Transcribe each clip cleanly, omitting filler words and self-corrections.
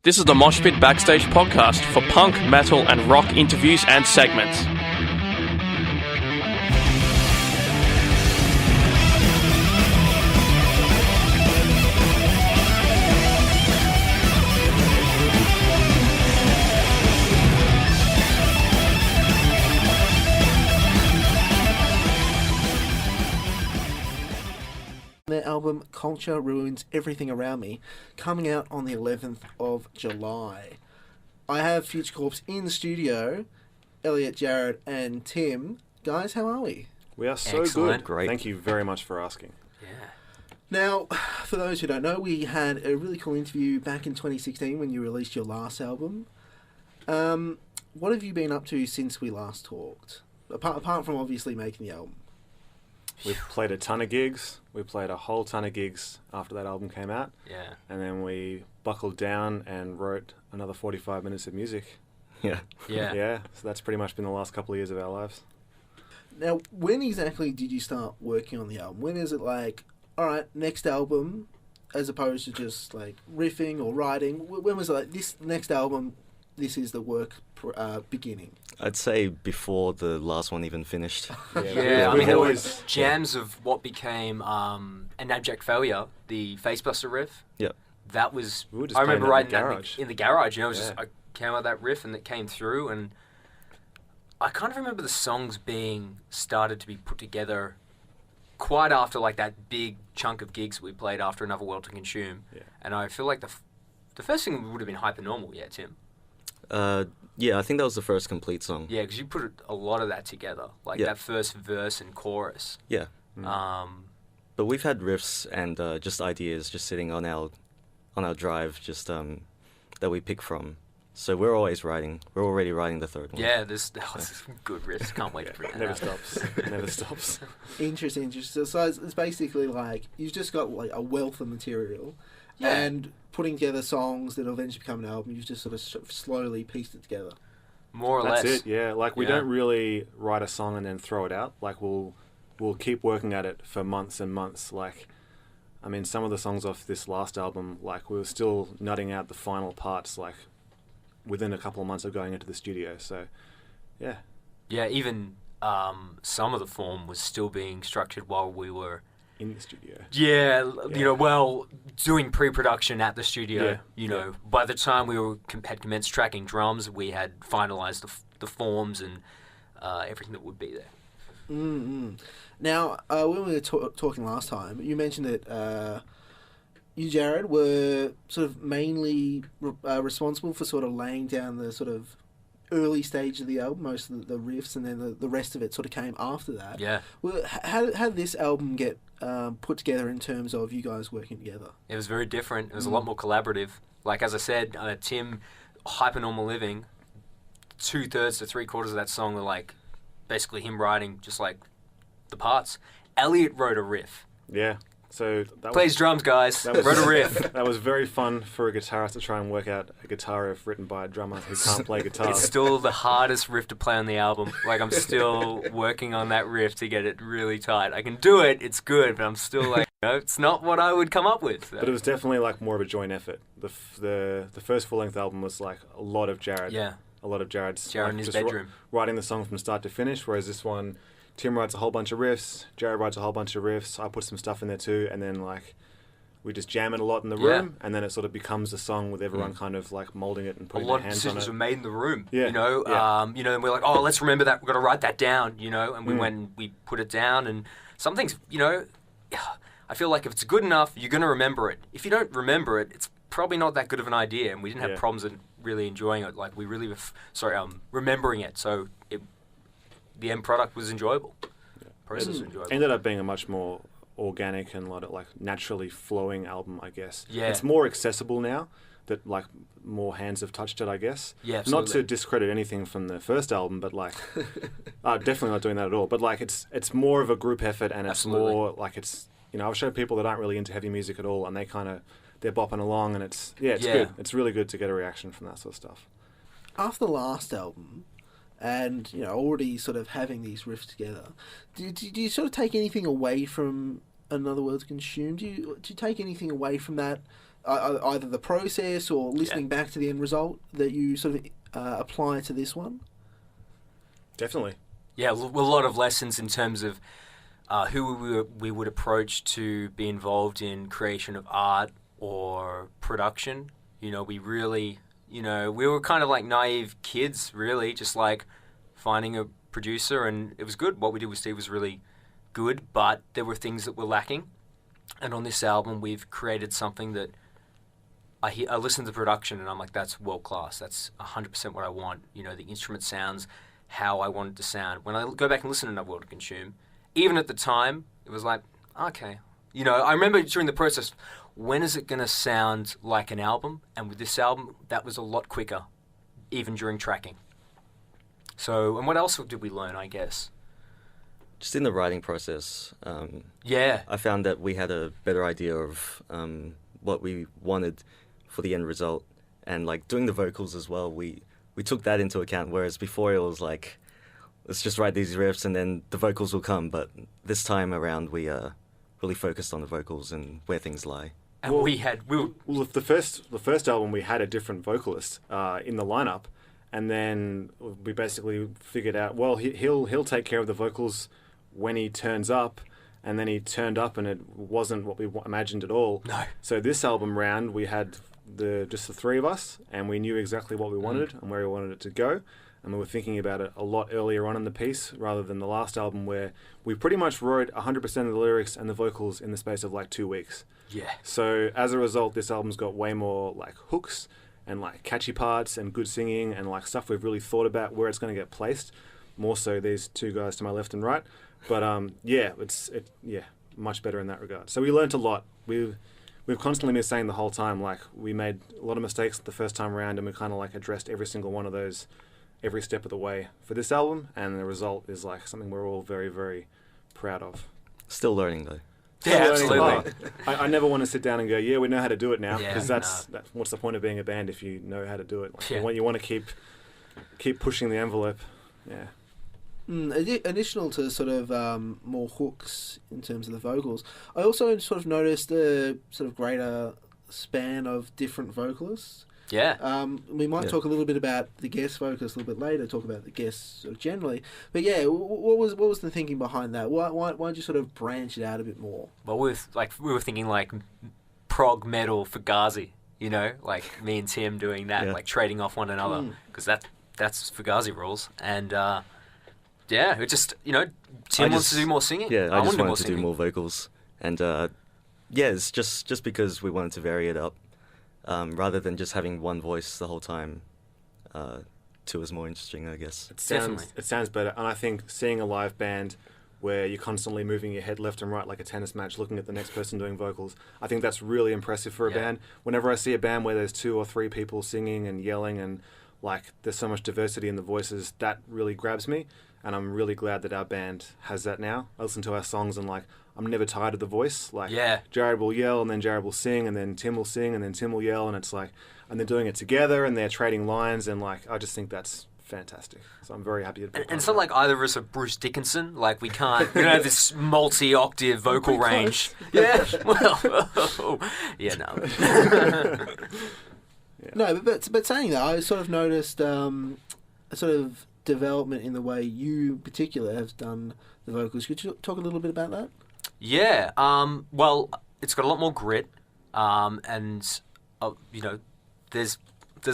This is the Moshpit Backstage podcast for punk, metal, and rock interviews and segments. Their album Culture Ruins Everything Around Me, coming out on the 11th of July. I have Future Corpse in the studio, Elliot, Jared and Tim. Guys, how are we? We are so Excellent. good. Great. Thank you very much for asking. Yeah. Now, for those who don't know, we had a really cool interview back in 2016 when you released your last album. What have you been up to since we last talked? Apart from obviously making the album. We've played a ton of gigs. We played a whole ton of gigs after that album came out. Yeah. And then we buckled down and wrote another 45 minutes of music. Yeah. Yeah. So that's pretty much been the last couple of years of our lives. Now, when exactly did you start working on the album? When is it like, all right, next album, as opposed to just like riffing or writing? When was it like, this next album, this is the work beginning? I'd say before the last one even finished. Yeah, I mean, we've there always- was jams of what became an Abject Failure, the Facebuster riff. Yep. That was, We were just I remember playing that in writing the that garage. in the garage. You know, it was Yeah. just, I came out that riff and it came through, and I kind of remember the songs being started to be put together quite after like that big chunk of gigs we played after Another World to Consume. Yeah. And I feel like the first thing would have been Hypernormal, yeah, Tim. Yeah, I think that was the first complete song. Yeah, because you put a lot of that together, like Yeah. that first verse and chorus. Yeah. Mm. But we've had riffs and just ideas just sitting on our drive, just that we pick from. So we're always writing. We're already writing the third one. Yeah, there's some good riffs. Can't wait to bring that Never out. stops. Never stops. Interesting. So it's basically like you've just got like a wealth of material, Yeah. and putting together songs that will eventually become an album. You've just sort of slowly pieced it together. More or That's less. it, yeah. Like, we Yeah. don't really write a song and then throw it out. Like, we'll keep working at it for months and months. Like, I mean, some of the songs off this last album, like, we were still nutting out the final parts, like, within a couple of months of going into the studio. So, yeah. Yeah, even some of the form was still being structured while we were. In the studio. Yeah, Yeah. you know, well, doing pre-production at the studio. Yeah, You know, by the time we had commenced tracking drums, we had finalised the forms and everything that would be there. Mm-hmm. Now, when we were talking last time, you mentioned that you, Jared, were sort of mainly responsible for sort of laying down the sort of early stage of the album, most of the riffs, and then the rest of it sort of came after that. Yeah. Well, how did this album get put together in terms of you guys working together? It was very different. It was a lot more collaborative. Like, as I said, Tim, Hypernormal Living, 2/3 to 3/4 of that song were like basically him writing just like the parts. Elliot wrote a riff. Yeah. So that Plays was, drums, guys. that was Wrote a riff. That was very fun for a guitarist to try and work out a guitar riff written by a drummer who can't play guitar. It's still the hardest riff to play on the album. Like, I'm still working on that riff to get it really tight. I can do it, it's good, but I'm still like, you know, it's not what I would come up with. But it was definitely like more of a joint effort. The first full-length album was like a lot of Jared. Yeah. A lot of Jared's. Jared like, in his just bedroom. Writing the song from start to finish, whereas this one, Tim writes a whole bunch of riffs, Jared writes a whole bunch of riffs, I put some stuff in there too, and then like we just jam it a lot in the Yeah. room, and then it sort of becomes a song with everyone kind of like molding it and A putting lot their of hands on decisions it. were made in the room. Yeah, You know, yeah. you know, and we're like, oh, let's remember that. We've got to write that down, you know, and we Mm. went and we put it down, and some things, you know, I feel like if it's good enough, you're going to remember it. If you don't remember it, it's probably not that good of an idea, and we didn't have Yeah. problems in really enjoying it. Like, we really were, remembering it, so the end product was enjoyable. Process was enjoyable. Ended up being a much more organic and a lot of like naturally flowing album, I guess. Yeah. It's more accessible now that like more hands have touched it, I guess. Yeah, Not absolutely. to discredit anything from the first album, but like definitely not doing that at all. But like it's more of a group effort, and it's Absolutely. more like it's, you know, I've showed people that aren't really into heavy music at all, and they're bopping along, and it's Yeah. good. It's really good to get a reaction from that sort of stuff. After the last album, and you know, already sort of having these riffs together, do you sort of take anything away from Another World to Consume? Do you take anything away from that either the process or listening back to the end result that you sort of apply to this one? Definitely. Yeah, a lot of lessons in terms of who we would approach to be involved in creation of art or production. You know, we really, we were kind of like naive kids, really, just like finding a producer, and it was good. What we did with Steve was really good, but there were things that were lacking. And on this album, we've created something that I listen to the production and I'm like, that's world class. That's 100% what I want. You know, the instrument sounds how I want it to sound. When I go back and listen to Another World to Consume, even at the time, it was like, okay. You know, I remember during the process, when is it going to sound like an album? And with this album, that was a lot quicker, even during tracking. So, and what else did we learn, I guess? Just in the writing process, yeah, I found that we had a better idea of what we wanted for the end result, and like doing the vocals as well. We took that into account, whereas before it was like, let's just write these riffs and then the vocals will come. But this time around, we really focused on the vocals and where things lie. And well, the first album we had a different vocalist in the lineup, and then we basically figured out, well, he'll take care of the vocals when he turns up, and then he turned up and it wasn't what we imagined at all. No. So this album round we had just the three of us, and we knew exactly what we wanted and where we wanted it to go, and we were thinking about it a lot earlier on in the piece rather than the last album where we pretty much wrote 100% of the lyrics and the vocals in the space of like 2 weeks. Yeah. So as a result, this album's got way more like hooks and like catchy parts and good singing and like stuff we've really thought about where it's going to get placed. More so these two guys to my left and right. But it's much better in that regard. So we learnt a lot. We've constantly been saying the whole time, like, we made a lot of mistakes the first time around, and we kind of like addressed every single one of those every step of the way for this album, and the result is like something we're all very, very proud of. Still learning though. Yeah, absolutely. I never want to sit down and go, yeah, we know how to do it now, because Yeah, that's what's the point of being a band if you know how to do it? Like, Yeah. you want to keep pushing the envelope. Yeah. Additional to sort of more hooks in terms of the vocals, I also sort of noticed a sort of greater span of different vocalists. Yeah. We might talk a little bit about the guest vocals a little bit later, talk about the guests sort of generally. But yeah, what was the thinking behind that? Why'd you sort of branch it out a bit more? Well, we were thinking like prog metal for Fugazi, you know, like me and Tim doing that, like trading off one another, because that's Fugazi rules. And it just, Tim wants to do more singing. Yeah, I just wanted to singing. do more vocals, and it's just because we wanted to vary it up. Rather than just having one voice the whole time, two is more interesting, I guess. It Definitely. sounds better, and I think seeing a live band where you're constantly moving your head left and right like a tennis match, looking at the next person doing vocals, I think that's really impressive for a band. Whenever I see a band where there's 2 or 3 people singing and yelling and like there's so much diversity in the voices, that really grabs me, and I'm really glad that our band has that now. I listen to our songs and like, I'm never tired of the voice. Like, Jared will yell, and then Jared will sing, and then Tim will sing, and then Tim will yell, and it's like, and they're doing it together, and they're trading lines, and like, I just think that's fantastic. So I'm very happy to be And it's not like either of us are Bruce Dickinson. Like, we don't have this multi-octave vocal range. Yeah, well, no. No, but saying that, I sort of noticed a sort of development in the way you in particular have done the vocals. Could you talk a little bit about that? Yeah, well, it's got a lot more grit, and there's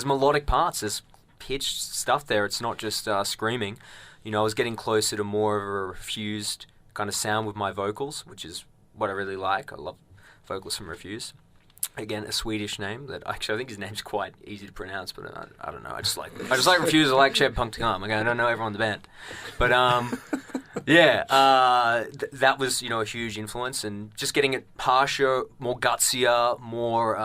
melodic parts, there's pitched stuff there. It's not just screaming. I was getting closer to more of a Refused kind of sound with my vocals, which is what I really like. I love vocals from Refused. Again, a Swedish name that actually I think his name's quite easy to pronounce, but I don't know. I just like Refused. I like Shed Punk to Come. Again, I don't know everyone in the band, but that was a huge influence, and just getting it harsher, more gutsier, more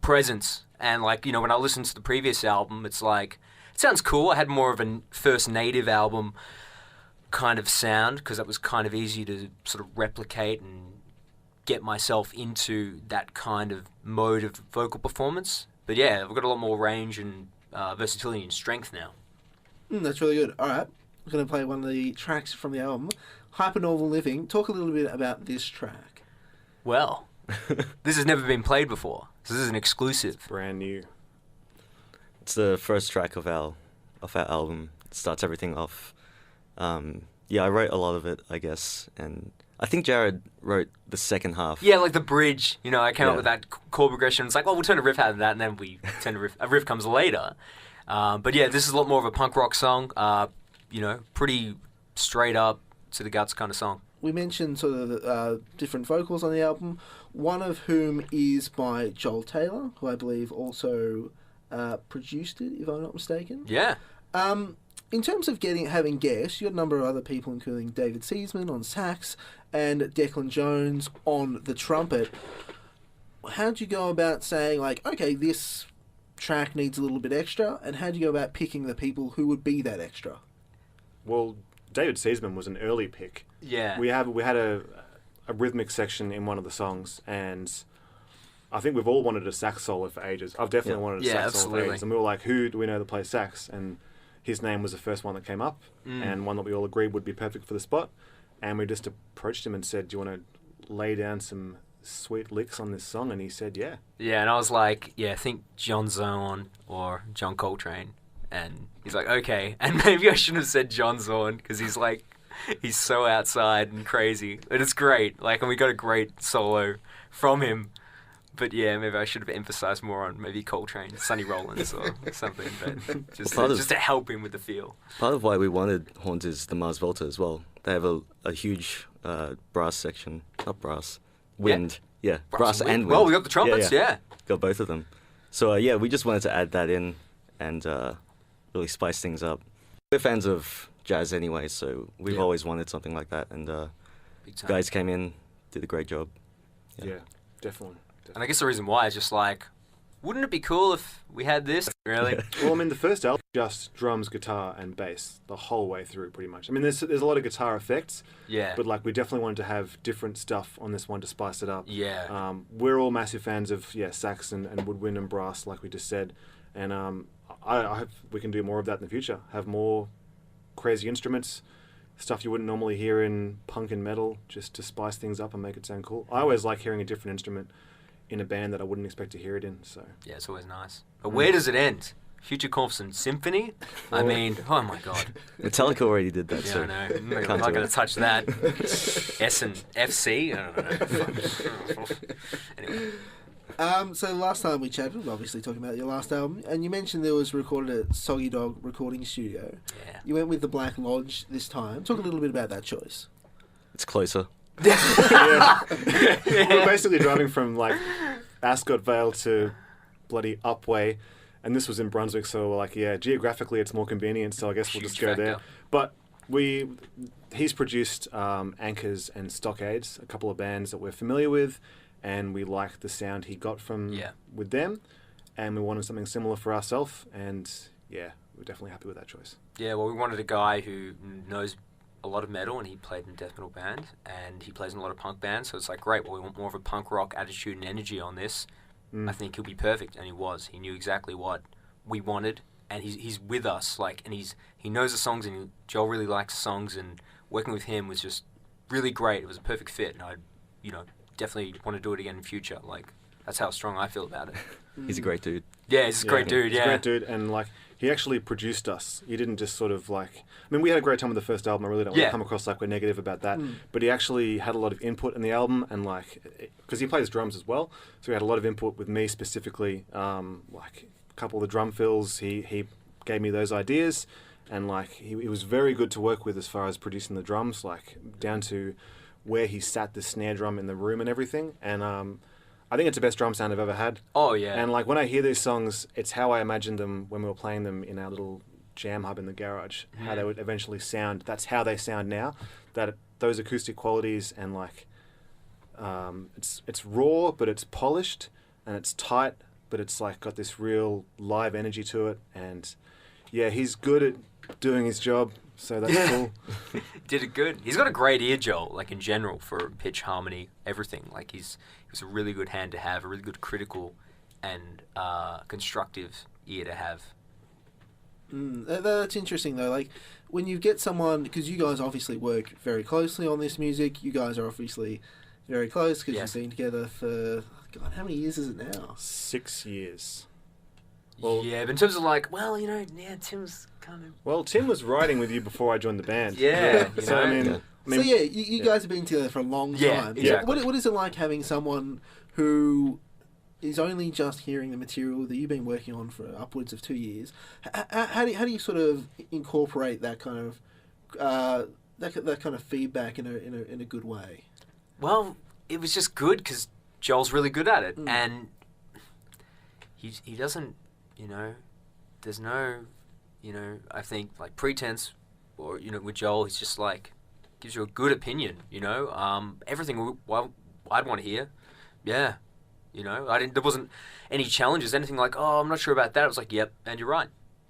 presence. And like when I listened to the previous album, it's like it sounds cool. I had more of a first native album kind of sound because that was kind of easy to sort of replicate and get myself into that kind of mode of vocal performance. But yeah, I've got a lot more range and versatility and strength now. That's really good. All right, we're going to play one of the tracks from the album, Hypernormal Living. Talk a little bit about this track. Well, This has never been played before, so this is an exclusive. Brand new. It's the first track of our album. It starts everything off. Yeah, I wrote a lot of it, I guess, and I think Jared wrote the second half. Yeah, like the bridge. You know, I came up Yeah. with that chord progression. It's like, well, we'll turn a riff out of that, and then we turn a riff. A riff comes later. But yeah, this is a lot more of a punk rock song. You know, pretty straight up to the guts kind of song. We mentioned sort of the, different vocals on the album, one of whom is by Joel Taylor, who I believe also produced it, if I'm not mistaken. Yeah. In terms of having guests, you got a number of other people, including David Seasman on sax and Declan Jones on the trumpet. How'd you go about saying, like, okay, this track needs a little bit extra, and how'd you go about picking the people who would be that extra? Well, David Seasman was an early pick. Yeah. We had a rhythmic section in one of the songs, and I think we've all wanted a sax solo for ages. I've definitely wanted a Yeah, sax solo for absolutely. ages, and we were like, who do we know that plays sax? And his name was the first one that came up, and one that we all agreed would be perfect for the spot. And we just approached him and said, do you want to lay down some sweet licks on this song? And he said, yeah. Yeah, and I was like, yeah, I think John Zorn or John Coltrane. And he's like, okay. And maybe I shouldn't have said John Zorn, because he's so outside and crazy. But it's great. Like, and we got a great solo from him. But yeah, maybe I should have emphasised more on maybe Coltrane, Sonny Rollins or something. But just to help him with the feel. Part of why we wanted horns is the Mars Volta as well. They have a huge brass section. Not brass. Wind. Yeah, brass and wind. Well, we got the trumpets, yeah. Got both of them. So yeah, we just wanted to add that in and really spice things up. We're fans of jazz anyway, so we've always wanted something like that. And Big time. guys came in, did a great job. Yeah, definitely. And I guess the reason why is just like, wouldn't it be cool if we had this? Really? Well, I mean, the first album just drums, guitar, and bass the whole way through, pretty much. I mean, there's a lot of guitar effects, Yeah. but like we definitely wanted to have different stuff on this one to spice it up. Yeah. We're all massive fans of sax and woodwind and brass, like we just said, and I hope we can do more of that in the future. Have more crazy instruments, stuff you wouldn't normally hear in punk and metal, just to spice things up and make it sound cool. I always like hearing a different instrument in a band that I wouldn't expect to hear it in. So Yeah, it's always nice. But where does it end? Future Corpson Symphony? I mean, oh my god. Metallica already did that, Yeah, so I know. I'm not can't do going it. to touch that. S and FC? I don't know. Anyway. So last time we chatted, we were obviously talking about your last album, and you mentioned there was recorded at Soggy Dog Recording Studio. Yeah. You went with the Black Lodge this time. Talk a little bit about that choice. it's closer. yeah. We're basically driving from like Ascot Vale to bloody Upway, and this was in Brunswick, so we're like, yeah, geographically it's more convenient, so I guess we'll Huge just go there. factor. But he's produced Anchors and Stockades, a couple of bands that we're familiar with, and we like the sound he got from with them, and we wanted something similar for ourselves, and yeah, we're definitely happy with that choice. Yeah, well, we wanted a guy who knows a lot of metal, and he played in a death metal band, and he plays in a lot of punk bands, so it's like, great, well, we want more of a punk rock attitude and energy on this. I think he'll be perfect, and he was. He knew exactly what we wanted, and he's with us, like, and he knows the songs, and Joel really likes songs, and working with him was just really great. It was a perfect fit, and I, definitely want to do it again in future. Like, that's how strong I feel about it. He's a great dude. Yeah, he's a great dude. He's Yeah, a great dude, and like he actually produced us. He didn't just sort of like. I mean, we had a great time with the first album. I really don't want to come across like we're negative about that, but he actually had a lot of input in the album, and like because he plays drums as well, so he had a lot of input with me specifically. Like a couple of the drum fills, he gave me those ideas, and like he was very good to work with as far as producing the drums, like down to where he sat the snare drum in the room and everything, and I think it's the best drum sound I've ever had. Oh, yeah. And like when I hear these songs, it's how I imagined them when we were playing them in our little jam hub in the garage, how they would eventually sound. That's how they sound now. That those acoustic qualities and like it's raw, but it's polished, and it's tight, but it's like got this real live energy to it. And yeah, he's good at doing his job, so that's cool. Did it good. He's got a great ear, Joel, like in general, for pitch, harmony, everything. Like he's a really good hand to have, a really good critical and constructive ear to have. That's interesting though. Like when you get someone, because you guys obviously work very closely on this music. You guys are obviously very close because Yes. you've been together for, God, how many years is it now? 6 years. Well- yeah, but in terms of like, well, Tim's kind of... Well, Tim was writing with you before I joined the band. Yeah, So, I mean... Yeah. I mean, So yeah, you guys have been together for a long time. Yeah, exactly. What is it like having someone who is only just hearing the material that you've been working on for upwards of 2 years? How do you sort of incorporate that kind of that kind of feedback in a good way? Well, it was just good because Joel's really good at it, Mm. and he doesn't, there's no, I think like pretense, or with Joel, he's just like gives you a good opinion, everything I'd want to hear, yeah, there wasn't any challenges, anything like, oh, I'm not sure about that. It was like, yep, and you're right,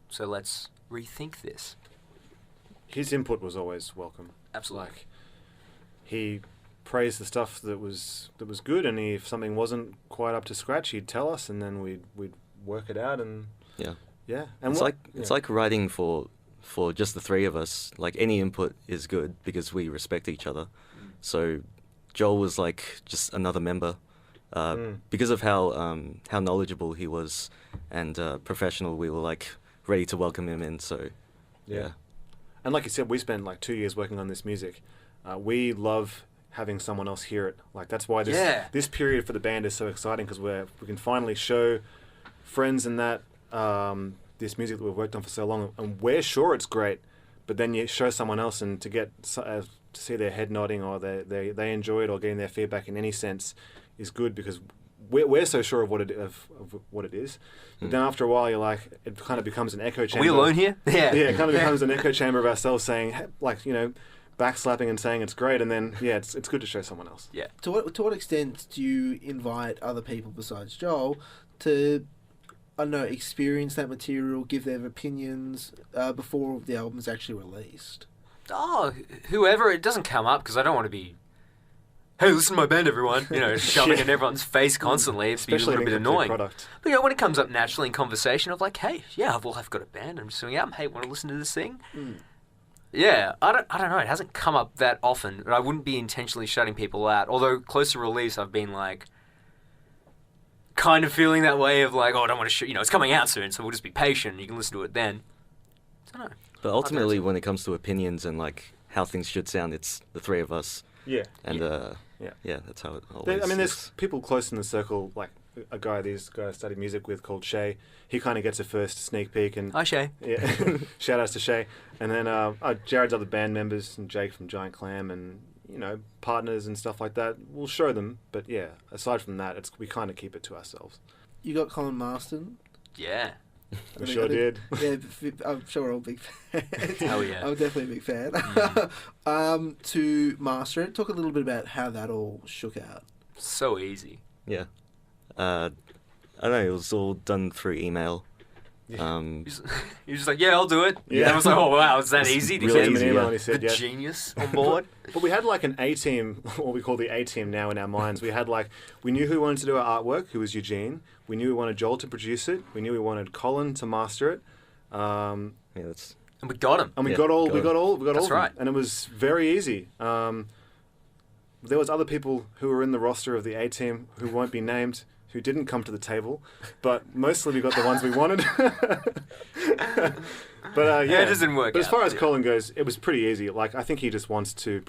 so let's rethink this. his input was always welcome. Absolutely. Like, he praised the stuff that was good, and if something wasn't quite up to scratch, he'd tell us, and then we'd work it out, and Yeah. And It's like writing for just the three of us. Like, any input is good because we respect each other. So Joel was like just another member because of how knowledgeable he was and professional. We were like ready to welcome him in. So yeah. And like you said, we spent like 2 years working on this music. We love having someone else hear it. Like, that's why this period for the band is so exciting, because we can finally show friends and that this music that we've worked on for so long, and we're sure it's great, but then you show someone else, and to get to see their head nodding, or they enjoy it, or getting their feedback in any sense is good, because we're so sure of what it is. But then after a while, you're like, it kind of becomes an echo chamber. Are we alone here? Yeah. Yeah, it kind of becomes an echo chamber of ourselves saying, like, backslapping and saying it's great, and then it's good to show someone else. Yeah. To what extent do you invite other people besides Joel to, I don't know, experience that material, give their opinions before the album is actually released? Oh, whoever, it doesn't come up because I don't want to be, hey, listen to my band, everyone, shoving it in everyone's face constantly. It'd be a Especially little bit an incomplete annoying. product. But when it comes up naturally in conversation of like, hey, yeah, I've got a band, I'm just doing it. Hey, want to listen to this thing? Yeah, I don't know. It hasn't come up that often, but I wouldn't be intentionally shutting people out. Although close to release, I've been like, kind of feeling that way of like, oh, I don't want to it's coming out soon, so we'll just be patient. You can listen to it then. I don't know. But ultimately, when it comes to opinions and like how things should sound, it's the three of us. Yeah. And Yeah. that's how it always There's is. people close in the circle, like a guy these guys studied music with called Shay. He kind of gets a first sneak peek, and Hi, Shay. yeah, shout outs to Shay. And then Jared's other band members and Jake from Giant Clam, and partners and stuff like that. We'll show them, but yeah, aside from that, we kind of keep it to ourselves. You got Colin Marston. Yeah. We sure did. Yeah, I'm sure we're all big fans. Hell yeah. I'm definitely a big fan. To master it, talk a little bit about how that all shook out. So easy. Yeah. I don't know, it was all done through email. You're just like, yeah, I'll do it. Yeah. And I was like, oh, wow, is that easy? Really Sent him an easy, email yeah. and he said, The yeah. genius on board. But we had like an A-team, what we call the A-team now in our minds. We had we knew who wanted to do our artwork, who was Eugene. We knew we wanted Joel to produce it. We knew we wanted Colin to master it. Yeah, that's And we got him. And we Yeah, got all got of That's them. right. And it was very easy. There was other people who were in the roster of the A-team who won't be named, who didn't come to the table, but mostly we got the ones we wanted. But It doesn't work But as out, far as yeah. Colin goes, it was pretty easy. Like, I think he just wants to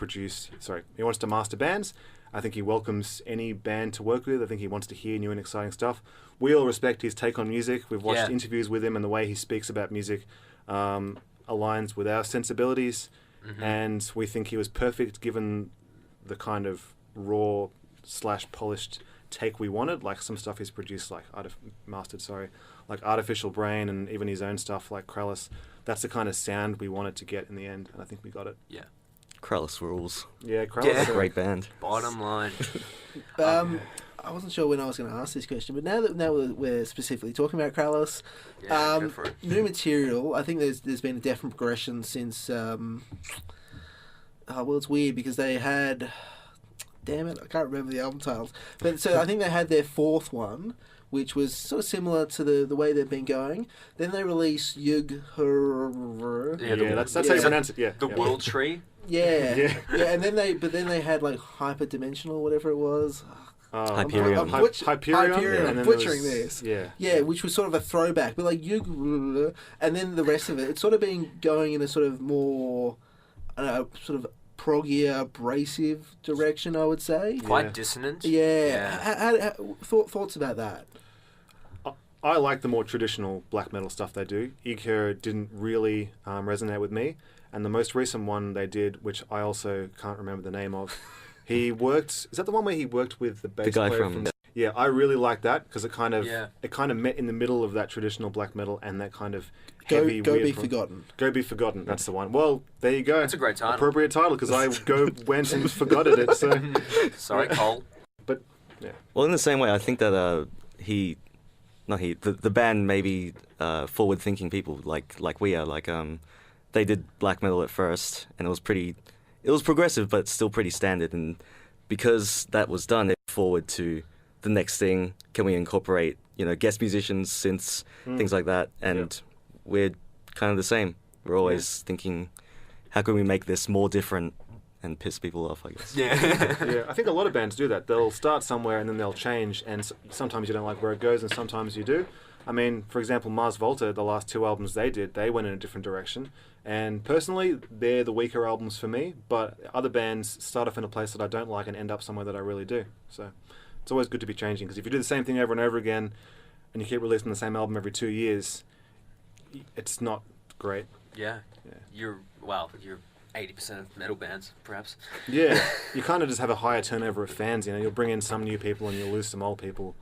he wants to master bands. I think he welcomes any band to work with. I think he wants to hear new and exciting stuff. We all respect his take on music. We've watched interviews with him, and the way he speaks about music aligns with our sensibilities. Mm-hmm. And we think he was perfect given the kind of raw / polished take we wanted. Like, some stuff he's produced, like Artificial Brain, and even his own stuff like Krallis. That's the kind of sound we wanted to get in the end, and I think we got it. Yeah. Krallis rules. Yeah, Krallis. Yeah. Great band. Bottom line. I wasn't sure when I was going to ask this question, but now we're specifically talking about Krallis, Yeah, go for it. new material. I think there's been a definite progression since. Well, it's weird because they had. Damn it, I can't remember the album titles. But so I think they had their fourth one, which was sort of similar to the way they've been going. Then they released Yug. Yeah, that's how you pronounce it. Yeah, The yeah. World Tree. Yeah, and then they had like hyperdimensional, whatever it was. Hyperion. Hyperion. and then Butchering there was- this. Yeah, which was sort of a throwback, but like and then the rest of it, it's sort of been going in a sort of more, I don't know, sort of proggier, abrasive direction, I would say. Quite dissonant. Yeah. Thoughts about that? I like the more traditional black metal stuff they do. Igor didn't really resonate with me, and the most recent one they did, which I also can't remember the name of, he worked. Is that the one where he worked with the bass guy player from? Yeah, I really like that because it kind of met in the middle of that traditional black metal and that kind of heavy. Go weird Be Forgotten. Go Be Forgotten. That's the one. Well, there you go. That's a great title. Appropriate title because I went and forgotted it. So Sorry, Cole. But yeah. Well, in the same way, I think that the band may be forward-thinking people like we are. They did black metal at first, and it was progressive, but still pretty standard. And because that was done, they forward to the next thing. Can we incorporate, guest musicians, synths, things like that? And we're kind of the same. We're always thinking, how can we make this more different and piss people off, I guess. Yeah, I think a lot of bands do that. They'll start somewhere and then they'll change, and sometimes you don't like where it goes, and sometimes you do. I mean, for example, Mars Volta, the last 2 albums they did, they went in a different direction. And personally, they're the weaker albums for me, but other bands start off in a place that I don't like and end up somewhere that I really do. So it's always good to be changing, because if you do the same thing over and over again, and you keep releasing the same album every 2 years, it's not great. Yeah. You're 80% of metal bands, perhaps. Yeah, you kind of just have a higher turnover of fans. You'll bring in some new people and you'll lose some old people.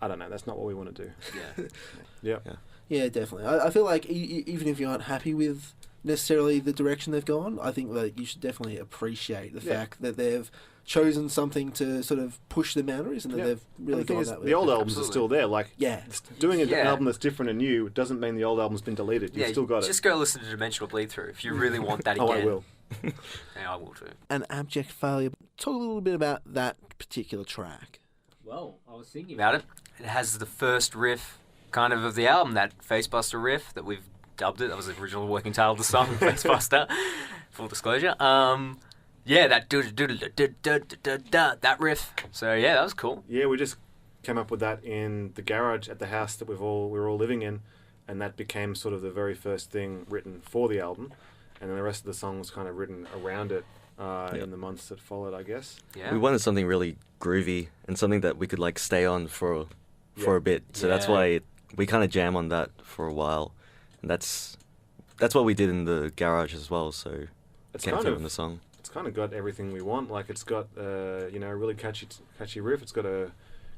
I don't know. That's not what we want to do. Yeah. Yeah, definitely. I feel like even if you aren't happy with necessarily the direction they've gone, I think that you should definitely appreciate the fact that they've chosen something to sort of push the boundaries, and that they've really gone that way. The old albums are still there. Doing an album that's different and new doesn't mean the old album's been deleted. You've still got it. Just go listen to Dimensional Bleed Through if you really want that again. Oh, I will. Yeah, I will too. An Abject Failure. Talk a little bit about that particular track. Well, I was thinking about it. It has the first riff kind of the album, that Facebuster riff that we've dubbed it. That was the original working title of the song, Facebuster. Full disclosure. That that riff. So yeah, that was cool. Yeah, we just came up with that in the garage at the house that we were all living in, and that became sort of the very first thing written for the album, and then the rest of the song was kind of written around it in the months that followed, I guess. Yeah. We wanted something really groovy and something that we could stay on for a bit. So that's why we kind of jam on that for a while, and that's what we did in the garage as well. So it came through in the song. It's kind of got everything we want. It's got a really catchy riff. It's got a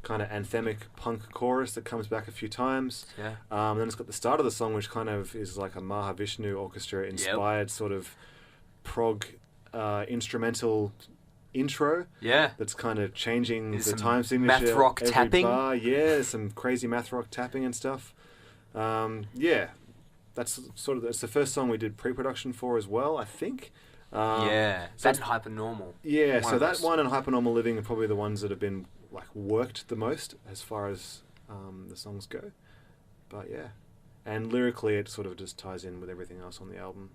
kind of anthemic punk chorus that comes back a few times. Yeah. Then it's got the start of the song, which kind of is like a Mahavishnu orchestra inspired sort of prog instrumental intro. Yeah. That's kind of changing There's the some time signature. math rock every tapping. bar. Yeah, some crazy math rock tapping and stuff. That's the first song we did pre-production for as well, I think. That's Hypernormal. Yeah, so that one and Hypernormal Living are probably the ones that have been worked the most as far as the songs go. But yeah, and lyrically it sort of just ties in with everything else on the album.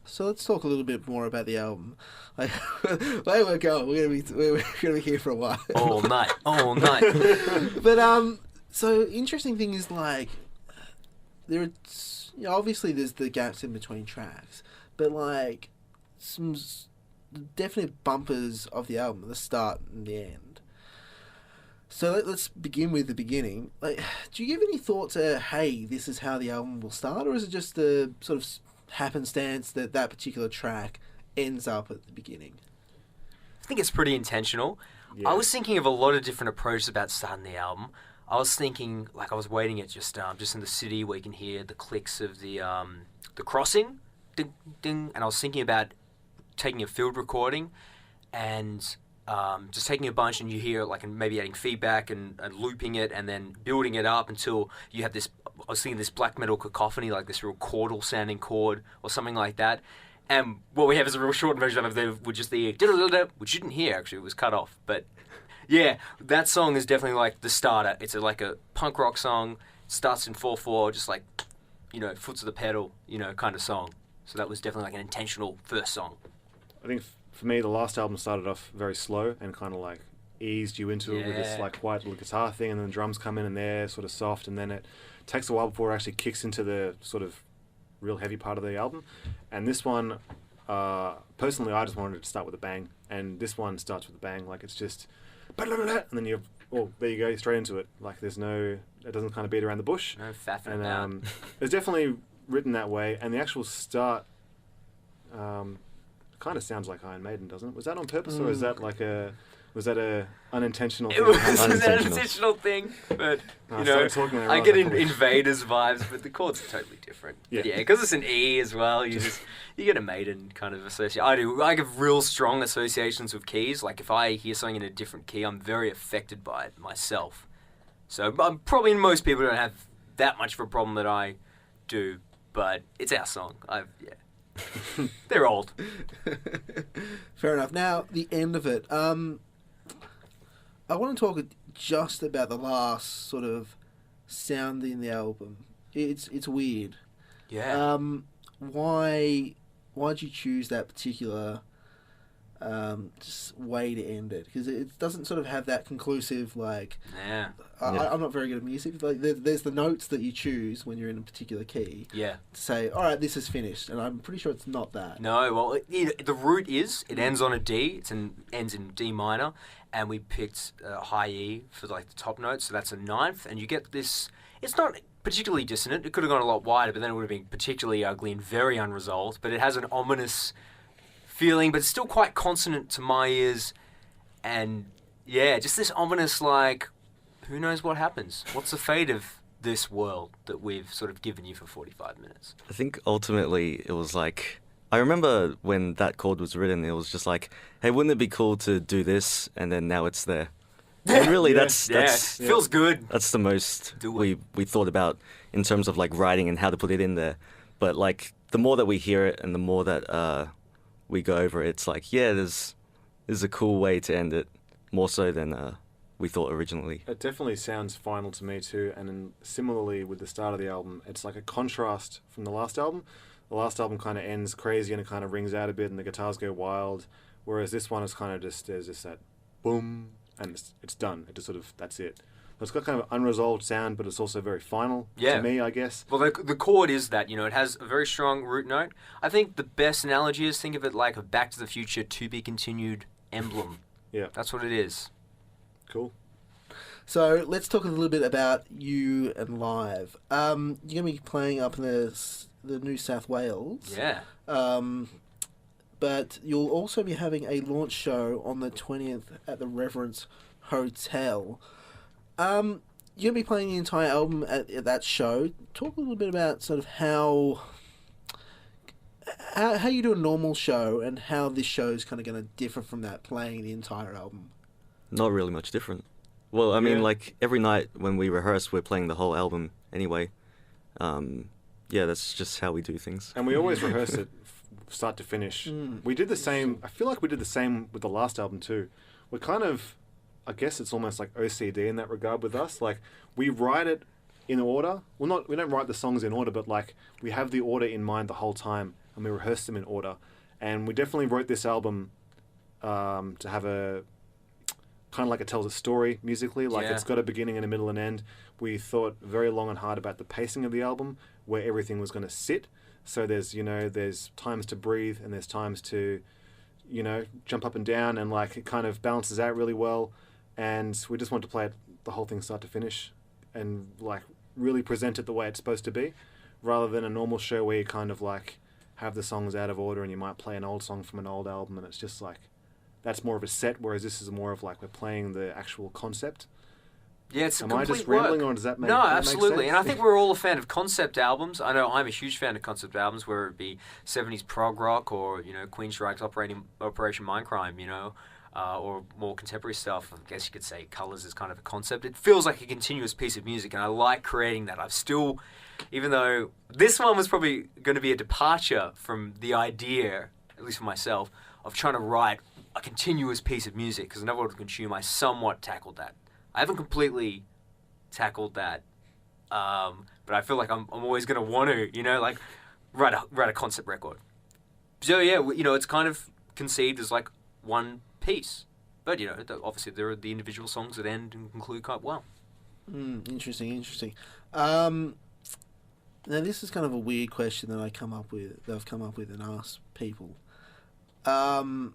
So let's talk a little bit more about the album. Where we're going, we're gonna be here for a while. All night. But so interesting thing is there are obviously there's the gaps in between tracks, but some definite bumpers of the album, the start and the end. So let's begin with the beginning. Do you give any thought to, hey, this is how the album will start, or is it just the sort of happenstance that particular track ends up at the beginning? I think it's pretty intentional. Yeah. I was thinking of a lot of different approaches about starting the album. I was thinking, I was waiting at just in the city where you can hear the clicks of the crossing, ding, ding, and I was thinking about taking a field recording and just taking a bunch, and you hear and maybe adding feedback and looping it and then building it up until you have this. I was thinking this black metal cacophony, this real chordal sounding chord or something like that. And what we have is a real short version of it with just the which you didn't hear actually, it was cut off. But yeah, that song is definitely the starter. It's a punk rock song, starts in 4/4, just foot to the pedal, kind of song. So that was definitely an intentional first song. I think for me, the last album started off very slow and kind of like eased you into it with this like quiet little guitar thing, and then the drums come in and they're sort of soft, and then it takes a while before it actually kicks into the sort of real heavy part of the album. And this one, personally, I just wanted it to start with a bang, and this one starts with a bang. Like it's just, and then you're, oh, there you go, straight into it. Like there's no, it doesn't kind of beat around the bush. No faffing and about. It's definitely written that way, and the actual start kind of sounds like Iron Maiden, doesn't it? Was that on purpose, or is that like a, was that a unintentional thing? It was an unintentional thing, but you know, I get Invaders vibes, but the chords are totally different. Yeah, because it's an E as well. You get a Maiden kind of association. I have real strong associations with keys. Like if I hear something in a different key, I'm very affected by it myself. So probably most people don't have that much of a problem that I do, but it's our song. They're old. Fair enough. Now, the end of it. I want to talk just about the last sort of sound in the album. It's weird. Yeah. Why'd you choose that particular just way to end it? Because it doesn't sort of have that conclusive, like... Yeah. I'm not very good at music. Like, there's the notes that you choose when you're in a particular key. Yeah. To say, all right, this is finished. And I'm pretty sure it's not that. No, well, the root is, it ends on a D. Ends in D minor. And we picked high E for like the top note. So that's a ninth. And you get this... It's not particularly dissonant. It could have gone a lot wider, but then it would have been particularly ugly and very unresolved. But it has an ominous feeling, but it's still quite consonant to my ears. And yeah, just this ominous, like, who knows what happens? What's the fate of this world that we've sort of given you for 45 minutes? I think ultimately it was like, I remember when that chord was written, it was just like, hey, wouldn't it be cool to do this? And then now it's there. And really, that's feels good. That's the most we thought about in terms of like writing and how to put it in there. But like the more that we hear it and the more that we go over it, it's like, yeah, there's a cool way to end it, more so than we thought originally. It definitely sounds final to me too, and then similarly with the start of the album, it's like a contrast from the last album. The last album kind of ends crazy and it kind of rings out a bit and the guitars go wild, whereas this one is kind of just, there's just that boom, and it's done. It just sort of, that's it. It's got kind of an unresolved sound, but it's also very final to me, I guess. Well, the chord is that, you know, it has a very strong root note. I think the best analogy is, think of it like a Back to the Future to be continued emblem. Yeah. That's what it is. Cool. So let's talk a little bit about you and live. You're going to be playing up in the New South Wales. Yeah. But you'll also be having a launch show on the 20th at the Reverence Hotel. You're going to be playing the entire album at that show. Talk a little bit about sort of how you do a normal show and how this show is kind of going to differ from that, playing the entire album. Not really much different. Well, I mean, like every night when we rehearse, we're playing the whole album anyway. Yeah, that's just how we do things. And we always rehearse it start to finish. We did the same. I feel like we did the same with the last album too. We're kind of, I guess it's almost like OCD in that regard with us. Like we write it in order. Well, we don't write the songs in order, but like we have the order in mind the whole time, and we rehearse them in order. And we definitely wrote this album to have a kind of like it tells a story musically. Like it's got a beginning and a middle and end. We thought very long and hard about the pacing of the album, where everything was going to sit. So there's times to breathe and there's times to, jump up and down, and like it kind of balances out really well. And we just want to play it, the whole thing start to finish, and like really present it the way it's supposed to be, rather than a normal show where you kind of like have the songs out of order and you might play an old song from an old album and it's just like, that's more of a set, whereas this is more of like we're playing the actual concept. Yeah, it's Am complete I just work. rambling, or does that make No, that absolutely. make sense? And I think we're all a fan of concept albums. I know I'm a huge fan of concept albums, whether it be 70s prog rock or, Queensryche's Operation Mindcrime, or more contemporary stuff. I guess you could say Colours is kind of a concept. It feels like a continuous piece of music, and I like creating that. I've still, even though this one was probably going to be a departure from the idea, at least for myself, of trying to write a continuous piece of music, because I never wanted to consume, I somewhat tackled that. I haven't completely tackled that, but I feel like I'm always going to want to, like write a concept record. So yeah, it's kind of conceived as like one piece. But, you know, obviously there are the individual songs that end and conclude quite well. Interesting. Now this is kind of a weird question that I've come up with and asked people. When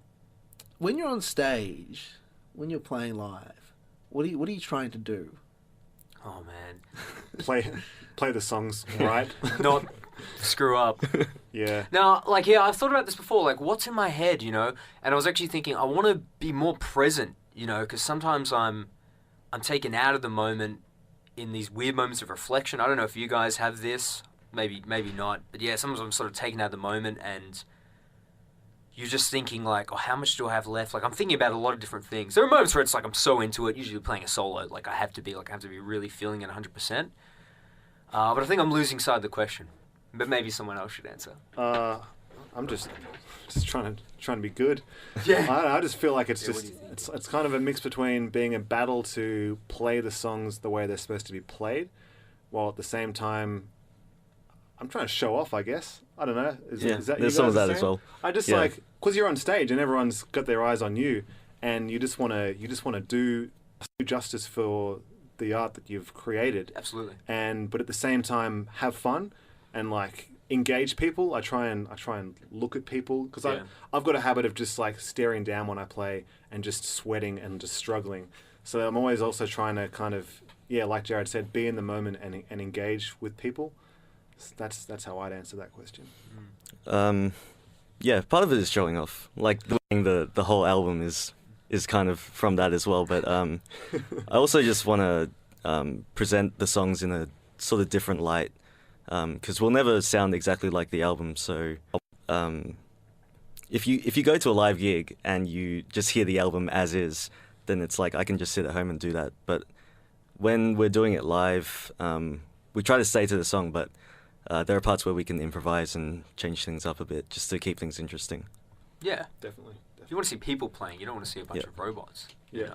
you're on stage, when you're playing live, what are you trying to do? Oh, man. Play the songs right. Not screw up. Yeah. Now, like, yeah, I've thought about this before. Like, what's in my head, you know? And I was actually thinking, I want to be more present, you know, because sometimes I'm taken out of the moment in these weird moments of reflection. I don't know if you guys have this. Maybe not. But yeah, sometimes I'm sort of taken out of the moment and you're just thinking like, oh, how much do I have left? Like, I'm thinking about a lot of different things. There are moments where it's like I'm so into it, usually playing a solo, like I have to be really feeling it 100%. But I think I'm losing sight of the question. But maybe someone else should answer. I'm just trying to be good. Yeah. I just feel like it's kind of a mix between being a battle to play the songs the way they're supposed to be played, while at the same time I'm trying to show off, I guess. I don't know. Is that there's some of that as well. I just like, because you're on stage and everyone's got their eyes on you, and you just want to do justice for the art that you've created. Absolutely. But at the same time have fun and like engage people. I try and look at people because I've got a habit of just like staring down when I play and just sweating and just struggling. So I'm always also trying to kind of like Jared said, be in the moment and engage with people. That's how I'd answer that question. Part of it is showing off. Like the whole album is kind of from that as well. But I also just want to present the songs in a sort of different light, because we'll never sound exactly like the album. So if you go to a live gig and you just hear the album as is, then it's like I can just sit at home and do that. But when we're doing it live, we try to stay to the song, but there are parts where we can improvise and change things up a bit just to keep things interesting. Yeah, Definitely. you want to see people playing. You don't want to see a bunch of robots. Yeah. You know?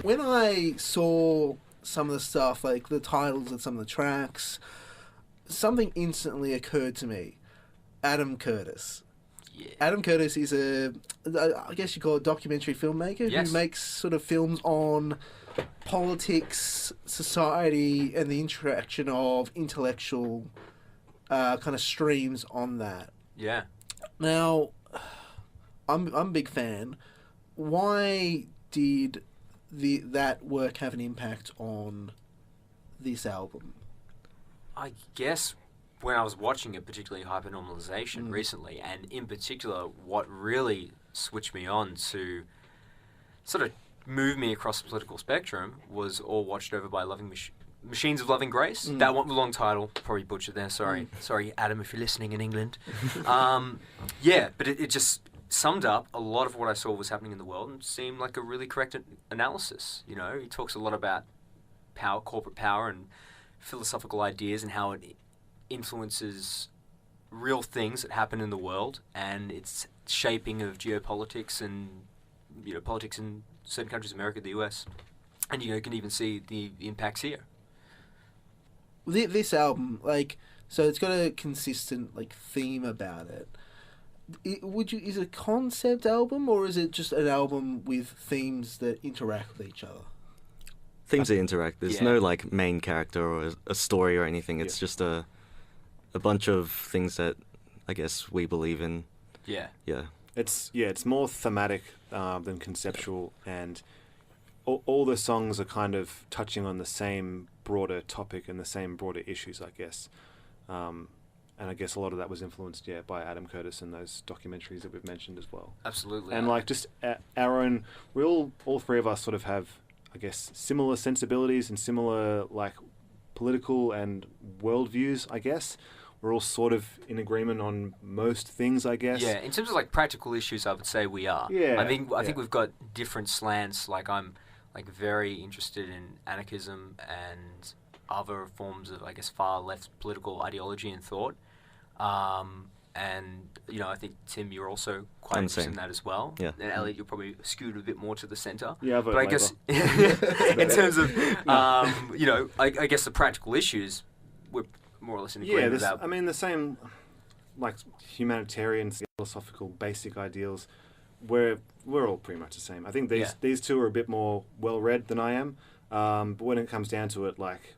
When I saw some of the stuff, like the titles of some of the tracks, something instantly occurred to me. Adam Curtis. Yeah. Adam Curtis is I guess you call it a documentary filmmaker Yes. who makes sort of films on politics, society, and the interaction of intellectual kind of streams on that. Yeah. Now, I'm a big fan. Why did that work have an impact on this album? I guess when I was watching it, particularly Hypernormalization recently, and in particular, what really switched me on to sort of move me across the political spectrum was All Watched Over by Loving Machines of Loving Grace. That one, the long title, probably butchered there. Sorry, Adam, if you're listening in England. But it just summed up a lot of what I saw was happening in the world and seemed like a really correct analysis. You know, he talks a lot about power, corporate power, and philosophical ideas and how it influences real things that happen in the world and its shaping of geopolitics and politics in certain countries, America, the US, and you can even see the impacts here. This album, so it's got a consistent theme about it. Is it a concept album, or is it just an album with themes that interact with each other? Themes that interact. There's no main character or a story or anything. It's just a bunch of things that I guess we believe in. Yeah. Yeah. It's more thematic than conceptual, and all the songs are kind of touching on the same broader topic and the same broader issues, I guess. And I guess a lot of that was influenced, by Adam Curtis and those documentaries that we've mentioned as well. Absolutely. And just our own, all three of us sort of have, I guess, similar sensibilities and similar political and worldviews, I guess. We're all sort of in agreement on most things, I guess. Yeah, in terms of practical issues, I would say we are. Yeah. I think we've got different slants. I'm very interested in anarchism and other forms of, I guess, far left political ideology and thought. And I think Tim, you're also quite interested in that as well. Yeah. And Elliot, you're probably skewed a bit more to the centre. Yeah, but I guess in terms of I guess the practical issues, we're more or less in agreement with that. I mean, the same humanitarian philosophical basic ideals we're all pretty much the same. I think these two are a bit more well read than I am. But when it comes down to it, like,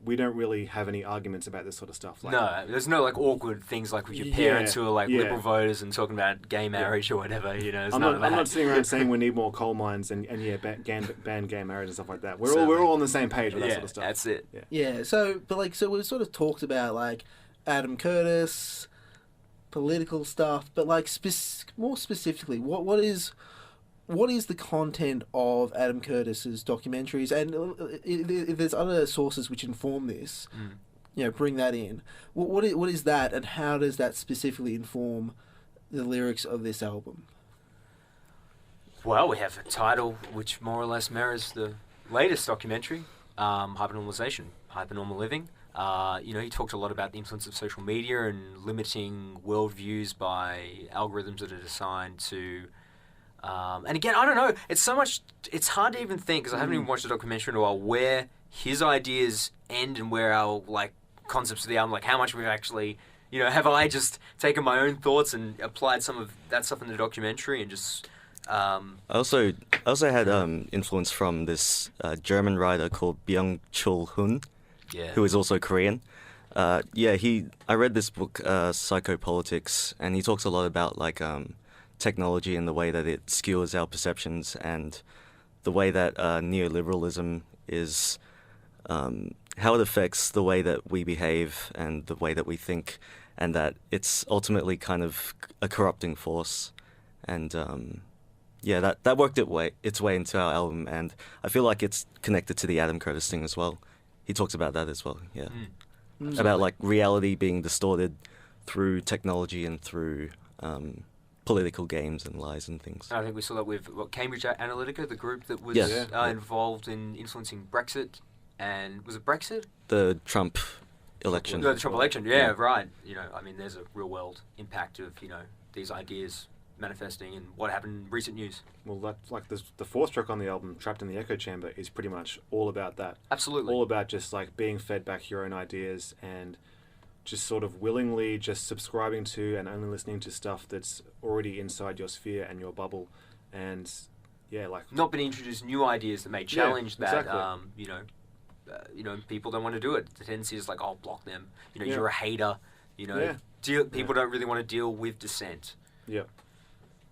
we don't really have any arguments about this sort of stuff. Like, no, there's no like awkward things like with your parents who are like liberal voters and talking about gay marriage or whatever. You know, I'm not sitting around saying we need more coal mines and ban gay marriage and stuff like that. We're all on the same page with that sort of stuff. That's it. Yeah. So we've sort of talked about like Adam Curtis, political stuff, but like more specifically, what is the content of Adam Curtis's documentaries? And if there's other sources which inform this, bring that in. What is that, and how does that specifically inform the lyrics of this album? Well, we have a title which more or less mirrors the latest documentary, Hypernormalization, Hypernormal Living. He talked a lot about the influence of social media and limiting worldviews by algorithms that are designed to... and again, I don't know, it's hard to even think, because I haven't even watched the documentary in a while, where his ideas end and where our, like, concepts of the album, like how much we've actually, have I just taken my own thoughts and applied some of that stuff in the documentary and just... I also had influence from this German writer called Byung-Chul Hun, who is also Korean. I read this book, Psychopolitics, and he talks a lot about, like, technology and the way that it skewers our perceptions, and the way that neoliberalism is, how it affects the way that we behave and the way that we think, and that it's ultimately kind of a corrupting force. And that worked its way into our album, and I feel like it's connected to the Adam Curtis thing as well. He talks about that as well, about like reality being distorted through technology and through political games and lies and things. I think we saw that with Cambridge Analytica, the group that was involved in influencing Brexit, and was it Brexit? The Trump election. No, the Trump election. Yeah, right. There's a real world impact of these ideas manifesting and what happened in recent news. Well, that's like the fourth track on the album, Trapped in the Echo Chamber, is pretty much all about that. Absolutely. All about just like being fed back your own ideas and just sort of willingly just subscribing to and only listening to stuff that's already inside your sphere and your bubble, and not being introduced new ideas that may challenge that. Exactly. People don't want to do it. The tendency is like, block them. You're a hater. People don't really want to deal with dissent. Yeah.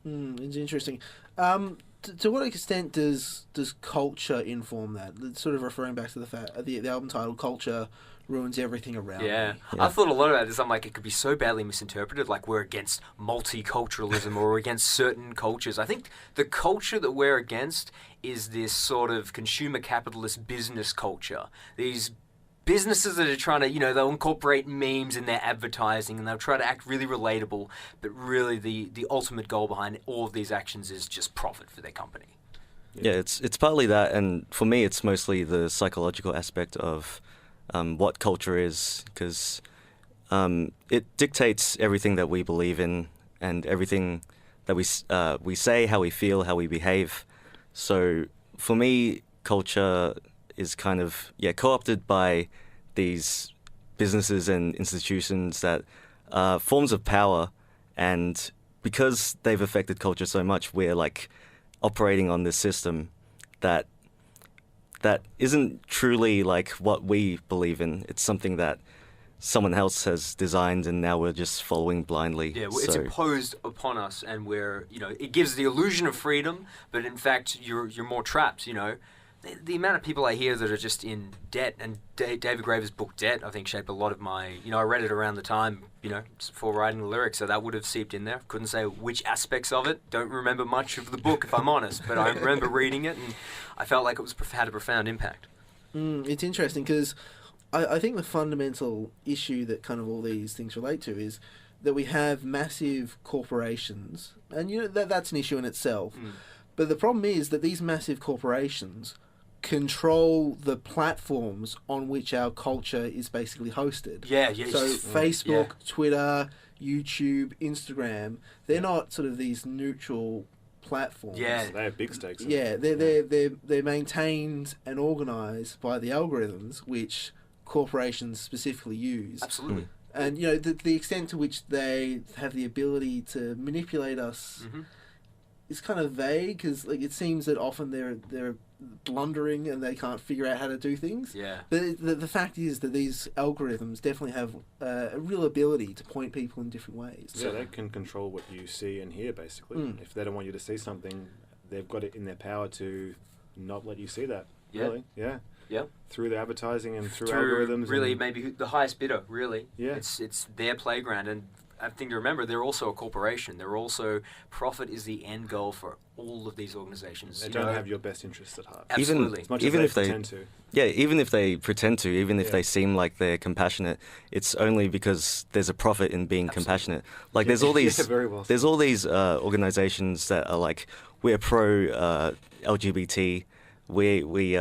It's interesting. To what extent does culture inform that? It's sort of referring back to the fact the album title, Culture Ruins Everything Around Me. I've thought a lot about this. I'm like, it could be so badly misinterpreted, like we're against multiculturalism or we're against certain cultures. I think the culture that we're against is this sort of consumer capitalist business culture. These businesses that are trying to, they'll incorporate memes in their advertising and they'll try to act really relatable, but really the ultimate goal behind all of these actions is just profit for their company. Yeah, it's partly that, and for me it's mostly the psychological aspect of what culture is, because it dictates everything that we believe in and everything that we say, how we feel, how we behave. So for me, culture is kind of co-opted by these businesses and institutions that are forms of power, and because they've affected culture so much, we're like operating on this system that isn't truly like what we believe in. It's something that someone else has designed, and now we're just following blindly. Yeah, well, it's imposed upon us, and we're it gives the illusion of freedom, but in fact you're more trapped. The amount of people I hear that are just in debt, and David Graeber's book Debt, I think, shaped a lot of my... I read it around the time, before writing the lyrics, so that would have seeped in there. Couldn't say which aspects of it. Don't remember much of the book, if I'm honest, but I remember reading it, and I felt like it had a profound impact. It's interesting, because I think the fundamental issue that kind of all these things relate to is that we have massive corporations, and that's an issue in itself. But the problem is that these massive corporations control the platforms on which our culture is basically hosted. So Facebook, Twitter, YouTube, Instagram, they're not sort of these neutral platforms. So they have big stakes. They're maintained and organised by the algorithms which corporations specifically use. Absolutely. And the extent to which they have the ability to manipulate us is kind of vague because like it seems that often they're blundering and they can't figure out how to do things. Yeah. But the fact is that these algorithms definitely have a real ability to point people in different ways. Yeah, they can control what you see and hear, basically. If they don't want you to see something, they've got it in their power to not let you see that. Yeah. Really, yeah. Yeah. Through the advertising and through algorithms. Really, and maybe the highest bidder, really. Yeah. It's their playground. And I think to remember, they're also a corporation. They're also, profit is the end goal for all of these organizations. They don't have your best interests at heart. Absolutely. As much even as if they they pretend to. Yeah, even if they pretend to, even if they seem like they're compassionate, it's only because there's a profit in being compassionate. Like there's all these, very well there's all these organizations that are like, we're pro LGBT, we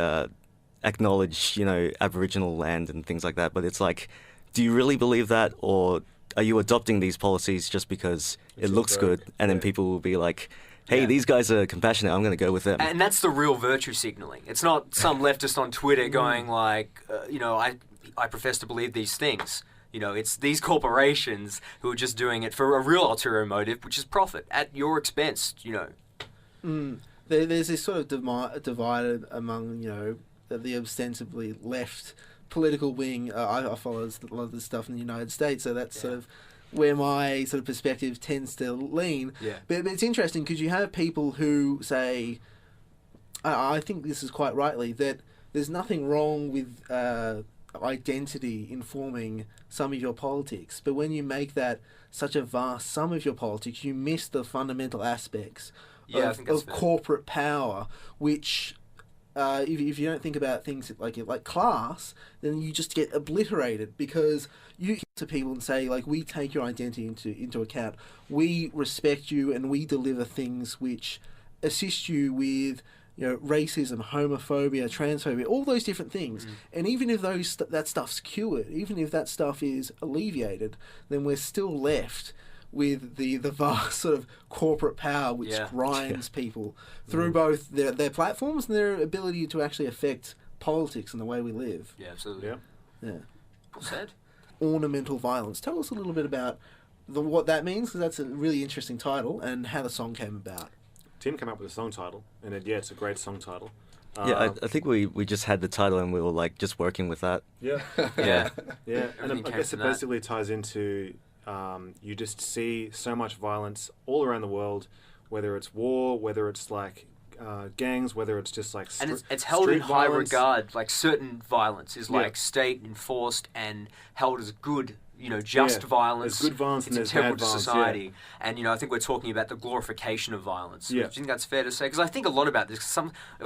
acknowledge, you know, Aboriginal land and things like that. But it's like, do you really believe that, or are you adopting these policies just because it looks good, and then people will be like, hey, these guys are compassionate, I'm going to go with them. And that's the real virtue signaling. It's not some leftist on Twitter going like, you know, I profess to believe these things. You know, it's these corporations who are just doing it for a real ulterior motive, which is profit at your expense, you know. There's this sort of divided among, you know, the ostensibly left political wing. I follow a lot of this stuff in the United States, so that's sort of where my sort of perspective tends to lean. Yeah. But it's interesting because you have people who say, I think this is quite rightly, that there's nothing wrong with identity informing some of your politics. But when you make that such a vast sum of your politics, you miss the fundamental aspects of corporate power, which... if you don't think about things like class, then you just get obliterated because you get to people and say, like, we take your identity into account. We respect you and we deliver things which assist you with, you know, racism, homophobia, transphobia, all those different things. And even if that stuff's cured, even if that stuff is alleviated, then we're still left with the vast sort of corporate power which grinds people through both their platforms and their ability to actually affect politics and the way we live. Yeah, absolutely. Yeah. Well said. Ornamental violence. Tell us a little bit about what that means, because that's a really interesting title, and how the song came about. Tim came up with a song title, and it's a great song title. I think we just had the title and we were like just working with that. Yeah. Yeah. And I guess it basically ties into... you just see so much violence all around the world, whether it's war, whether it's like gangs, whether it's just like and it's held in high regard. Like certain violence is like state enforced and held as good, you know, just violence. There's good violence and there's bad integral to violence, society. And you know, I think we're talking about the glorification of violence. Yeah. Do you think that's fair to say? Because I think a lot about this. If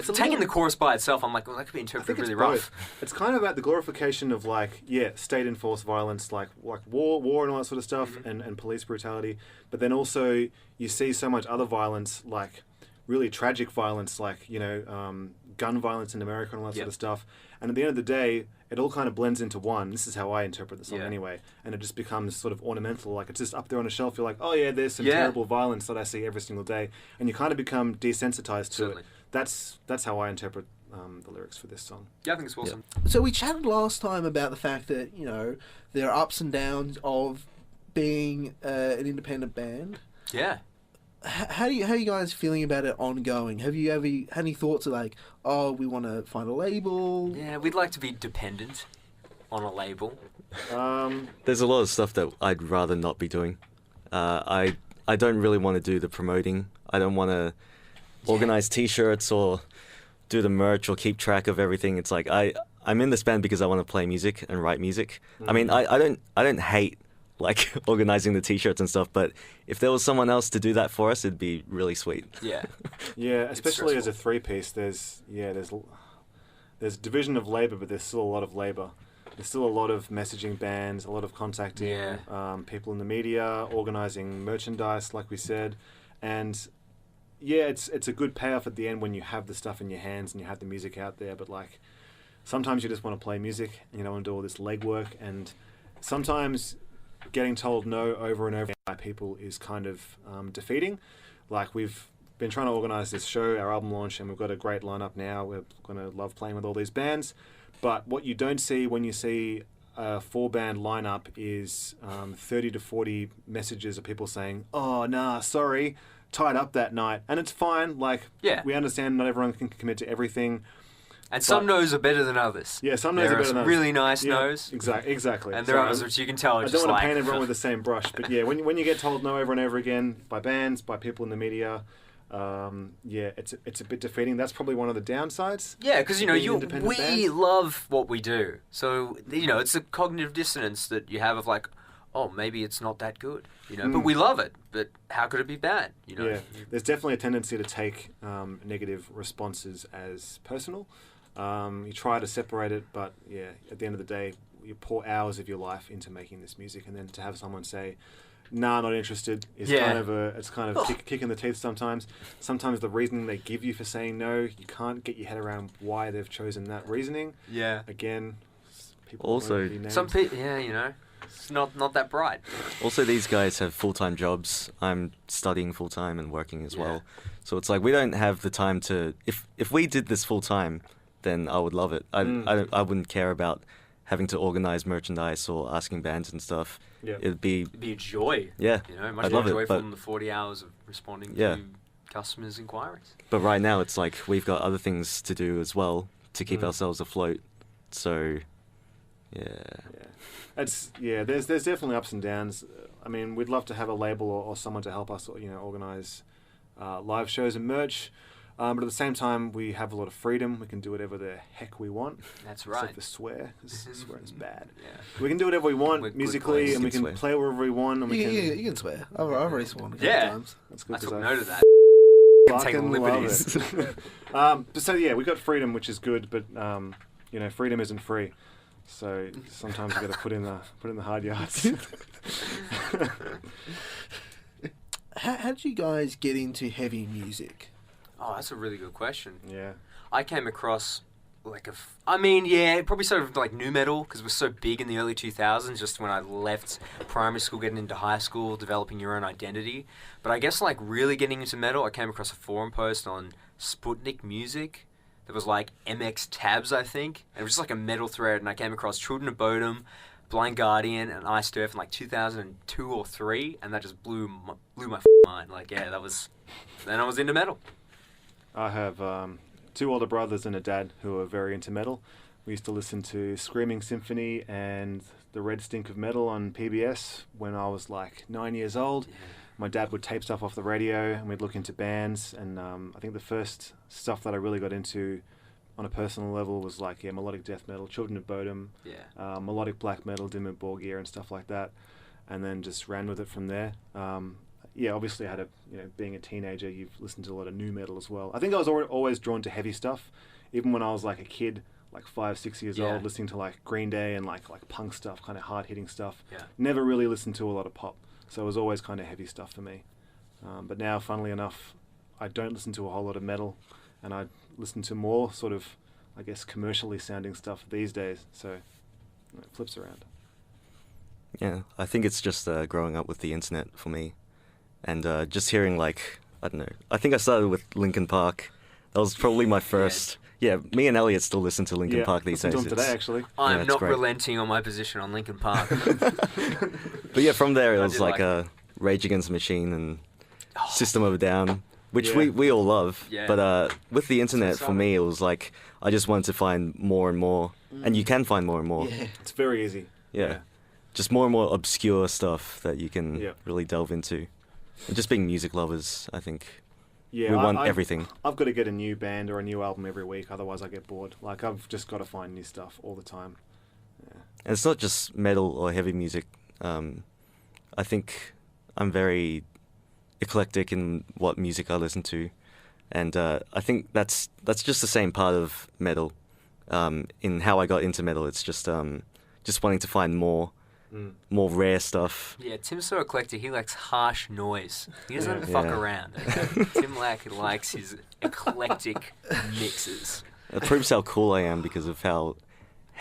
a taking little- the chorus by itself, I'm like, well, that could be interpreted really rough. It's kind of about the glorification of like state enforced violence, like war and all that sort of stuff, and police brutality. But then also you see so much other violence, like really tragic violence, like, you know, gun violence in America and all that sort of stuff. And at the end of the day, it all kind of blends into one. This is how I interpret the song anyway. And it just becomes sort of ornamental. Like, it's just up there on a shelf. You're like, oh yeah, there's some terrible violence that I see every single day. And you kind of become desensitized to it. That's how I interpret the lyrics for this song. Yeah, I think it's awesome. So we chatted last time about the fact that, you know, there are ups and downs of being an independent band. Yeah. How are you guys feeling about it ongoing? Have you ever had any thoughts of like, oh, we want to find a label? Yeah, we'd like to be dependent on a label. There's a lot of stuff that I'd rather not be doing. I don't really want to do the promoting. I don't want to organize T-shirts or do the merch or keep track of everything. It's like I'm in this band because I want to play music and write music. I mean, I don't hate like organizing the T-shirts and stuff, but if there was someone else to do that for us, it'd be really sweet. Yeah. Yeah, especially as a three-piece, there's division of labor, but there's still a lot of labor. There's still a lot of messaging bands, a lot of contacting people in the media, organizing merchandise, like we said, and it's a good payoff at the end when you have the stuff in your hands and you have the music out there. But like, sometimes you just want to play music, and you don't want to do all this legwork, and sometimes getting told no over and over by people is kind of defeating. Like, we've been trying to organize this show, our album launch, and we've got a great lineup now. We're going to love playing with all these bands. But what you don't see when you see a 4-band lineup is 30 to 40 messages of people saying, oh, nah, sorry, tied up that night, and it's fine. Like, Yeah. we understand not everyone can commit to everything. And some no's are better than others. Yeah, some no's are better than others. Really nice Yeah, no's. Exactly. And there are others which you can tell are I just don't want like... to paint everyone with the same brush, but yeah, when you get told no over and over again by bands, by people in the media, it's a bit defeating. That's probably one of the downsides. Yeah, because being independent we bands. love what we do. So, it's a cognitive dissonance that you have of like, oh, maybe it's not that good. But we love it. But how could it be bad? Yeah, there's definitely a tendency to take negative responses as personal. You try to separate it, but yeah, at the end of the day, you pour hours of your life into making this music, and then to have someone say, "Nah, not interested," is kind of kick in the teeth sometimes. Sometimes the reasoning they give you for saying no, you can't get your head around why they've chosen that reasoning. Yeah. Again, people Also, won't be named. Some people, it's not that bright. Also, these guys have full-time jobs. I'm studying full-time and working as Yeah. well. So it's like we don't have the time to... If we did this full-time, then I would love it. I wouldn't care about having to organize merchandise or asking bands and stuff. Yeah. It'd be... It'd be a joy. Yeah, Much I'd more love joy it, but... from the 40 hours of responding Yeah. to customers' inquiries. But right now, it's like we've got other things to do as well to keep ourselves afloat. So, yeah. There's definitely ups and downs. I mean, we'd love to have a label or someone to help us, organize live shows and merch. But at the same time, we have a lot of freedom. We can do whatever the heck we want. That's right. Except for swear, because swearing is bad. Yeah. We can do whatever we want We're good musically, boys. and we You can can swear. play wherever we want. And we can. You can swear. I've already sworn a couple Yeah. times. That's good. I took 'cause note of that. Take fucking liberties. love it. But so yeah, we got freedom, which is good. But freedom isn't free. So sometimes you got to put in the hard yards. How did you guys get into heavy music? Oh, that's a really good question. Yeah. I came across it probably sort of like new metal because it was so big in the early 2000s, just when I left primary school, getting into high school, developing your own identity. But I guess like really getting into metal, I came across a forum post on Sputnik Music. There was like MX Tabs, I think. And it was just like a metal thread, and I came across Children of Bodom, Blind Guardian, and Iced Earth in like 2002 or 3, and that just blew my mind. Like, yeah, then I was into metal. I have 2 older brothers and a dad who are very into metal. We used to listen to Screaming Symphony and The Red Stink of Metal on PBS when I was like 9 years old. Yeah. My dad would tape stuff off the radio, and we'd look into bands. And I think the first stuff that I really got into on a personal level was like melodic death metal, Children of Bodom, melodic black metal, Dimmu Borgir and stuff like that, and then just ran with it from there. Obviously I had being a teenager, you've listened to a lot of new metal as well. I think I was always drawn to heavy stuff, even when I was like a kid, like 5-6 years old, listening to like Green Day and like punk stuff, kind of hard hitting stuff. Yeah. Never really listened to a lot of pop, so it was always kind of heavy stuff for me. But now, funnily enough, I don't listen to a whole lot of metal, and I listen to more sort of, I guess, commercially sounding stuff these days. So it flips around. Yeah, I think it's just growing up with the internet for me. And just hearing I don't know, I think I started with Linkin Park. That was probably my first... Yeah, me and Elliot still listen to Linkin Park these days. Listen to them today, actually. I'm it's not great. relenting on my position on Linkin Park. But yeah, from there it I was did like like Rage Against the Machine and System of a Down, which Yeah. we all love. Yeah. But with the internet, So for me, it was like I just wanted to find more and more. And you can find more and more. Yeah. It's very easy. Yeah. Just more and more obscure stuff that you can Yeah. really delve into. And just being music lovers, I think Yeah, we want everything. I've got to get a new band or a new album every week, otherwise I get bored. Like, I've just got to find new stuff all the time. Yeah. And it's not just metal or heavy music. I think I'm very eclectic in what music I listen to. And I think that's just the same part of metal. In how I got into metal, it's just wanting to find more rare stuff. Yeah, Tim's so eclectic. He likes harsh noise. He doesn't Yeah. fuck Yeah. around. Okay? Tim likes his eclectic mixes. It proves how cool I am because of how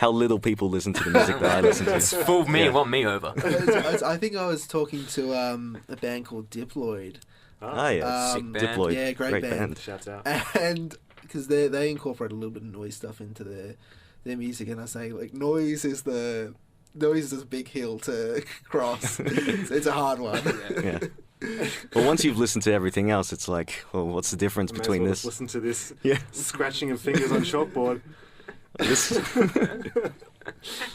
little people listen to the music that I listen It's to. fooled me. Yeah. Want me over? I think I was talking to a band called Diploid. Ah, yeah. Sick band. Diploid. Yeah, great band. Shouts out. And because they incorporate a little bit of noise stuff into their music, and I say like noise is a big hill to cross. It's a hard one. Yeah. But once you've listened to everything else, it's like, well, what's the difference May as between well this? Listen to this Yeah. scratching of fingers on chalkboard. This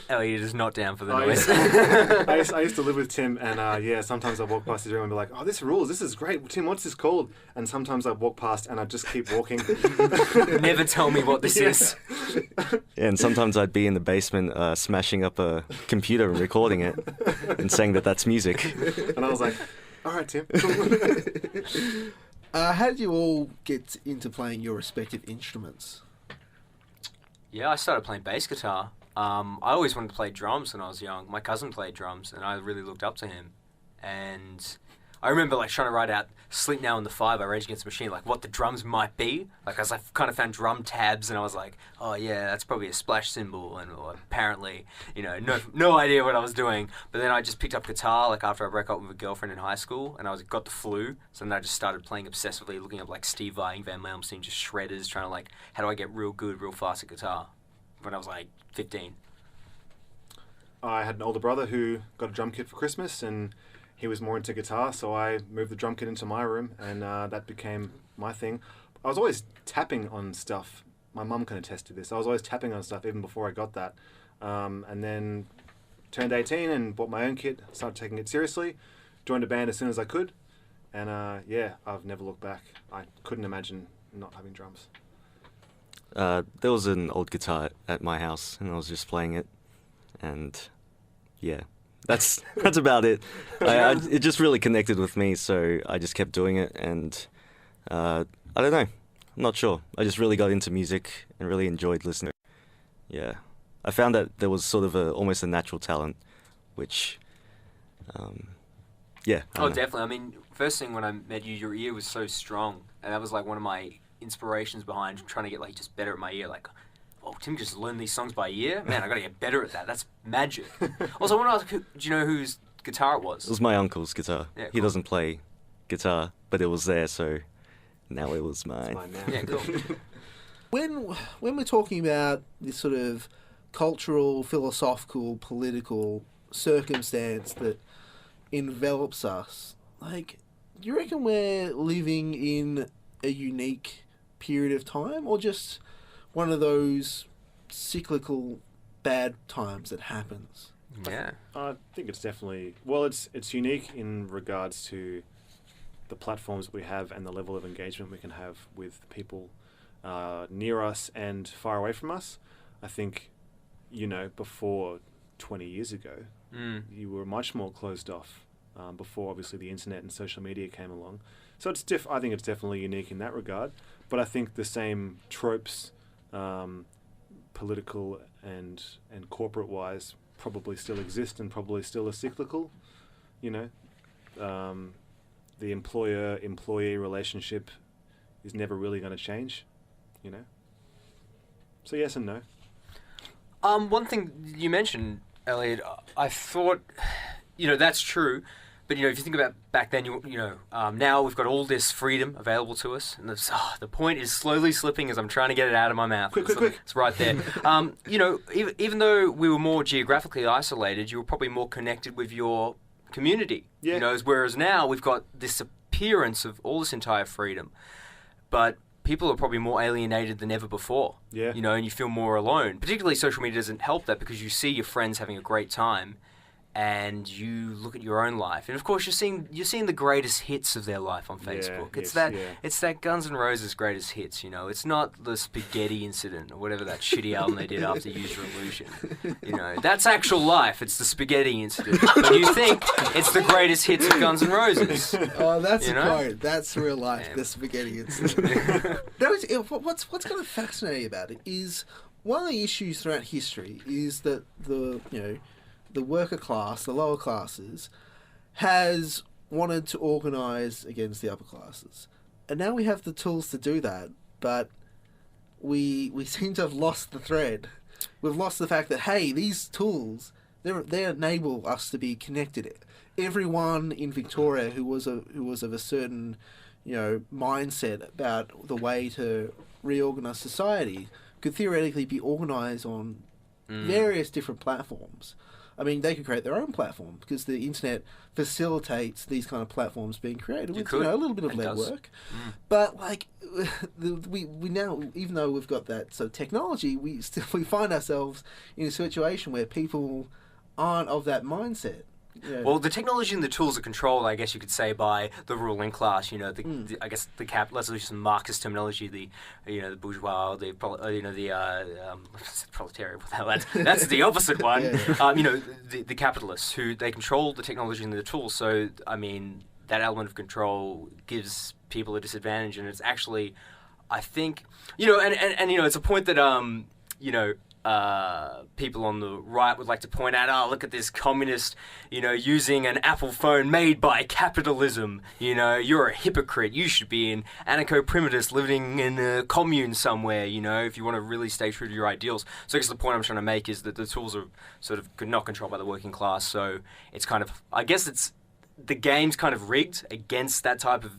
Elliot is not down for the I noise. I used to live with Tim, and sometimes I'd walk past his room and be like, "Oh, this rules. This is great. Tim, what's this called?" And sometimes I'd walk past and I'd just keep walking. Never tell me what this is. Yeah, and sometimes I'd be in the basement smashing up a computer and recording it and saying that that's music. And I was like, "All right, Tim." How did you all get into playing your respective instruments? Yeah, I started playing bass guitar. I always wanted to play drums when I was young. My cousin played drums, and I really looked up to him. And I remember like trying to write out "Sleep Now" in the 5 by Rage Against the Machine, like what the drums might be. Like I kind of found drum tabs, and I was like, "Oh yeah, that's probably a splash cymbal." And apparently, no idea what I was doing. But then I just picked up guitar like after I broke up with a girlfriend in high school, and got the flu. So then I just started playing obsessively, looking up like Steve Vai, Van Malmsteen, just shredders, trying to like, how do I get real good, real fast at guitar? When I was like 15. I had an older brother who got a drum kit for Christmas, and he was more into guitar, so I moved the drum kit into my room, and that became my thing. I was always tapping on stuff. My mum can attest to this. I was always tapping on stuff even before I got that. And then turned 18 and bought my own kit, started taking it seriously, joined a band as soon as I could, and I've never looked back. I couldn't imagine not having drums. There was an old guitar at my house, and I was just playing it, and yeah, that's about it. It just really connected with me, so I just kept doing it, and I don't know, I'm not sure. I just really got into music and really enjoyed listening. Yeah, I found that there was sort of almost a natural talent, which, yeah. I Oh, don't know. definitely. I mean, first thing when I met you, your ear was so strong, and that was like one of my inspirations behind trying to get like just better at my ear. Like, oh, Tim just learned these songs by ear. Man, I got to get better at that. That's magic. Also, I want to ask, do you know whose guitar it was? It was my uncle's guitar. Yeah, He cool. doesn't play guitar, but it was there, so now it was mine. It's mine now. Yeah, cool. When we're talking about this sort of cultural, philosophical, political circumstance that envelops us, like, do you reckon we're living in a unique period of time, or just one of those cyclical bad times that happens? Yeah. I think it's definitely... Well, it's unique in regards to the platforms we have and the level of engagement we can have with people near us and far away from us. I think, before 20 years ago, you were much more closed off before, obviously, the internet and social media came along. So I think it's definitely unique in that regard. But I think the same tropes, political and corporate-wise, probably still exist and probably still are cyclical. The employer-employee relationship is never really going to change. So yes and no. One thing you mentioned, Elliot, I thought, that's true. But, if you think about back then, now we've got all this freedom available to us. And the point is slowly slipping as I'm trying to get it out of my mouth. Quick. It's right there. Even though we were more geographically isolated, you were probably more connected with your community. Yeah. Whereas now we've got this appearance of all this entire freedom. But people are probably more alienated than ever before. Yeah. And you feel more alone. Particularly social media doesn't help that, because you see your friends having a great time, and you look at your own life, and of course you're seeing the greatest hits of their life on Facebook. It's that Guns N' Roses greatest hits. It's not the Spaghetti Incident or whatever that shitty album they did after Use Your Illusion. That's actual life. It's the Spaghetti Incident. But you think it's the greatest hits of Guns N' Roses. Oh, that's a quote. That's real life. Yeah. The Spaghetti Incident. What's kind of fascinating about it is one of the issues throughout history is that the worker class, the lower classes, has wanted to organise against the upper classes. And now we have the tools to do that, but we seem to have lost the thread. We've lost the fact that, hey, these tools, they enable us to be connected. Everyone in Victoria who was of a certain, mindset about the way to reorganise society could theoretically be organised on various different platforms. I mean, they could create their own platform because the internet facilitates these kind of platforms being created with a little bit of legwork. But like, we now, even though we've got that sort of technology, we find ourselves in a situation where people aren't of that mindset. Yeah. Well, the technology and the tools are controlled, I guess you could say, by the ruling class. You know, I guess let's use some Marxist terminology. The bourgeois, the proletariat. That's the opposite one. The capitalists who they control the technology and the tools. So, I mean, that element of control gives people a disadvantage, and it's actually, I think, and it's a point that people on the right would like to point out, look at this communist, using an Apple phone made by capitalism. You're a hypocrite. You should be an anarcho-primitivist living in a commune somewhere, if you want to really stay true to your ideals. So I guess the point I'm trying to make is that the tools are sort of not controlled by the working class. So it's kind of, I guess the game's kind of rigged against that type of,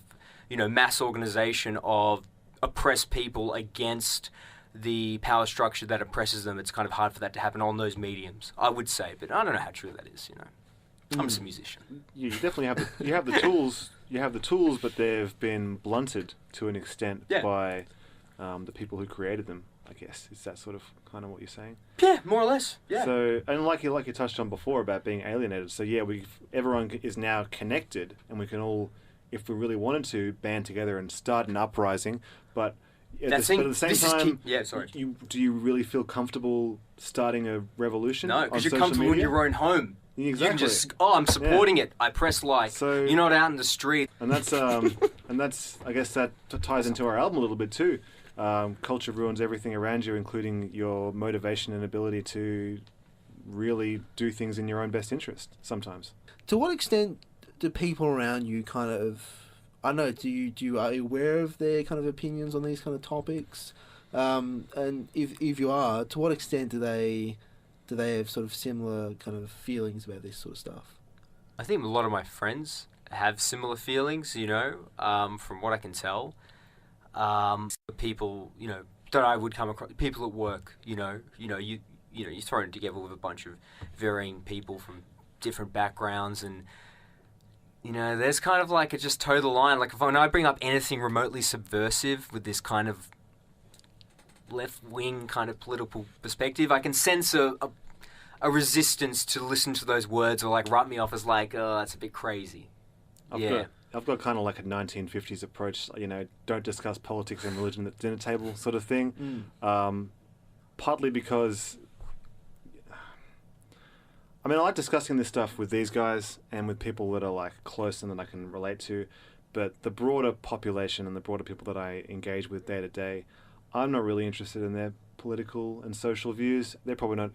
mass organization of oppressed people against the power structure that oppresses them. It's kind of hard for that to happen on those mediums, I would say, but I don't know how true that is. I'm just a musician. You definitely have the tools. You have the tools, but they've been blunted to an extent by the people who created them. I guess is that sort of kind of what you're saying? Yeah, more or less. Yeah. So, and like you touched on before about being alienated. So yeah, everyone is now connected, and we can all, if we really wanted to, band together and start an uprising, but. But at the same time, do you really feel comfortable starting a revolution? No, because you're comfortable in your own home. Exactly. You can just, I'm supporting it. I press like. So, you're not out in the street. And that's, I guess that ties into our album a little bit too. Culture ruins everything around you, including your motivation and ability to really do things in your own best interest sometimes. To what extent do people around you kind of... I know. Are you aware of their kind of opinions on these kind of topics? And if you are, to what extent do they have sort of similar kind of feelings about this sort of stuff? I think a lot of my friends have similar feelings. From what I can tell, people that I would come across, people at work. You're thrown together with a bunch of varying people from different backgrounds and. There's kind of like a just toe the line. Like when I bring up anything remotely subversive with this kind of left-wing kind of political perspective, I can sense a resistance to listen to those words or like write me off as like, oh, that's a bit crazy. I've got kind of like a 1950s approach, don't discuss politics and religion at the dinner table sort of thing. Partly because... I like discussing this stuff with these guys and with people that are like close and that I can relate to, but the broader population and the broader people that I engage with day to day, I'm not really interested in their political and social views. They're probably not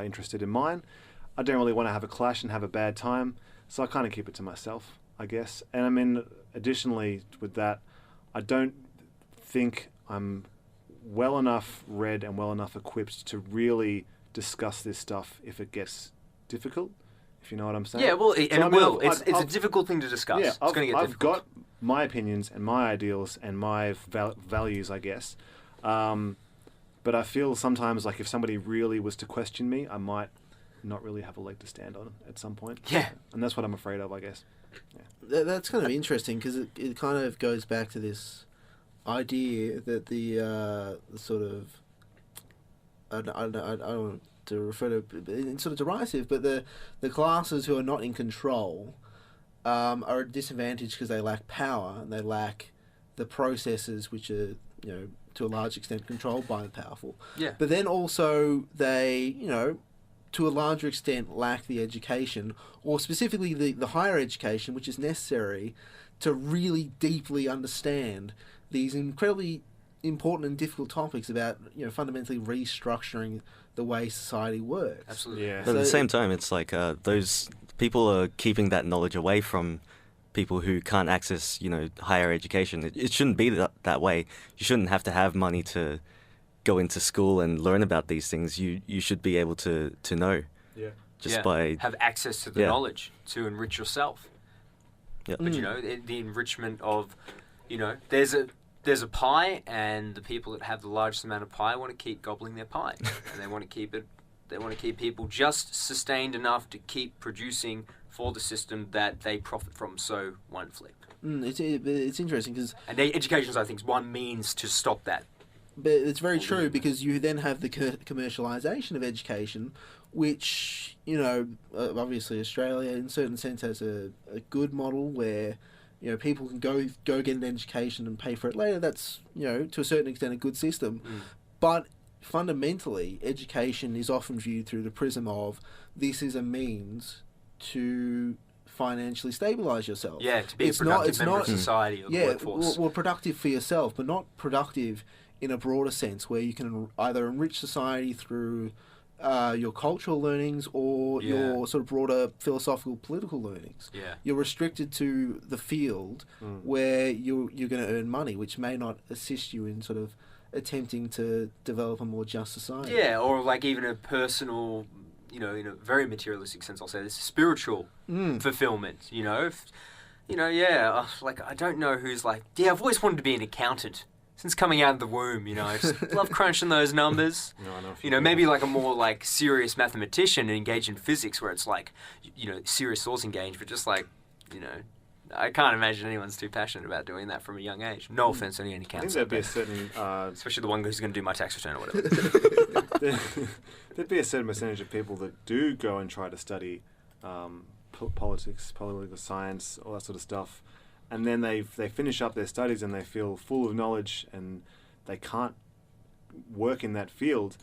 interested in mine. I don't really want to have a clash and have a bad time, so I kind of keep it to myself, I guess. And additionally with that, I don't think I'm well enough read and well enough equipped to really discuss this stuff if it gets difficult, if you know what I'm saying. Yeah, well, It's a difficult thing to discuss. Yeah, it's going to get difficult. I've got my opinions and my ideals and my values, I guess. But I feel sometimes like if somebody really was to question me, I might not really have a leg to stand on at some point. Yeah. And that's what I'm afraid of, I guess. Yeah. That's kind of interesting because it kind of goes back to this idea that the sort of... I don't want to refer to it's sort of derisive, but the classes who are not in control are at a disadvantage because they lack power and they lack the processes which are to a large extent controlled by the powerful. Yeah. But then also they to a larger extent lack the education, or specifically the higher education which is necessary to really deeply understand these incredibly important and difficult topics about fundamentally restructuring the way society works. Absolutely. Yeah. But at the same time, it's like those people are keeping that knowledge away from people who can't access, higher education. It shouldn't be that way. You shouldn't have to have money to go into school and learn about these things. You should be able to know. Yeah. Just by have access to the knowledge to enrich yourself. Yeah. But the enrichment of, there's a pie, and the people that have the largest amount of pie want to keep gobbling their pie, and they want to keep it They want to keep people just sustained enough to keep producing for the system that they profit from so wonderfully. It's interesting because... And education, I think, is one means to stop that. But it's very true because you then have the commercialisation of education, which, you know, obviously Australia in a certain sense has a good model where, you know, people can go get an education and pay for it later. That's, you know, to a certain extent a good system. But fundamentally, education is often viewed through the prism of this is a means to financially stabilise yourself. Yeah, to be a productive member of society or the workforce. Well, productive for yourself, but not productive in a broader sense, where you can either enrich society through your cultural learnings or your sort of broader philosophical, political learnings. Yeah. You're restricted to the field where you're going to earn money, which may not assist you in sort of attempting to develop a more just society. Yeah, or like even a personal, you know, in a very materialistic sense, I'll say this, spiritual fulfillment, you know. Like I don't know who's like, I've always wanted to be an accountant. Since coming out of the womb, you know, I just love crunching those numbers. No, I know. You know, maybe like a more like serious mathematician and engaged in physics where it's like, you know, serious thoughts engaged, but just like, you know, I can't imagine anyone's too passionate about doing that from a young age. No offense to any accountants. I think there'd be a certain... especially the one who's going to do my tax return or whatever. there'd be a certain percentage of people that do go and try to study politics, political science, all that sort of stuff. And then they finish up their studies and they feel full of knowledge and they can't work in that field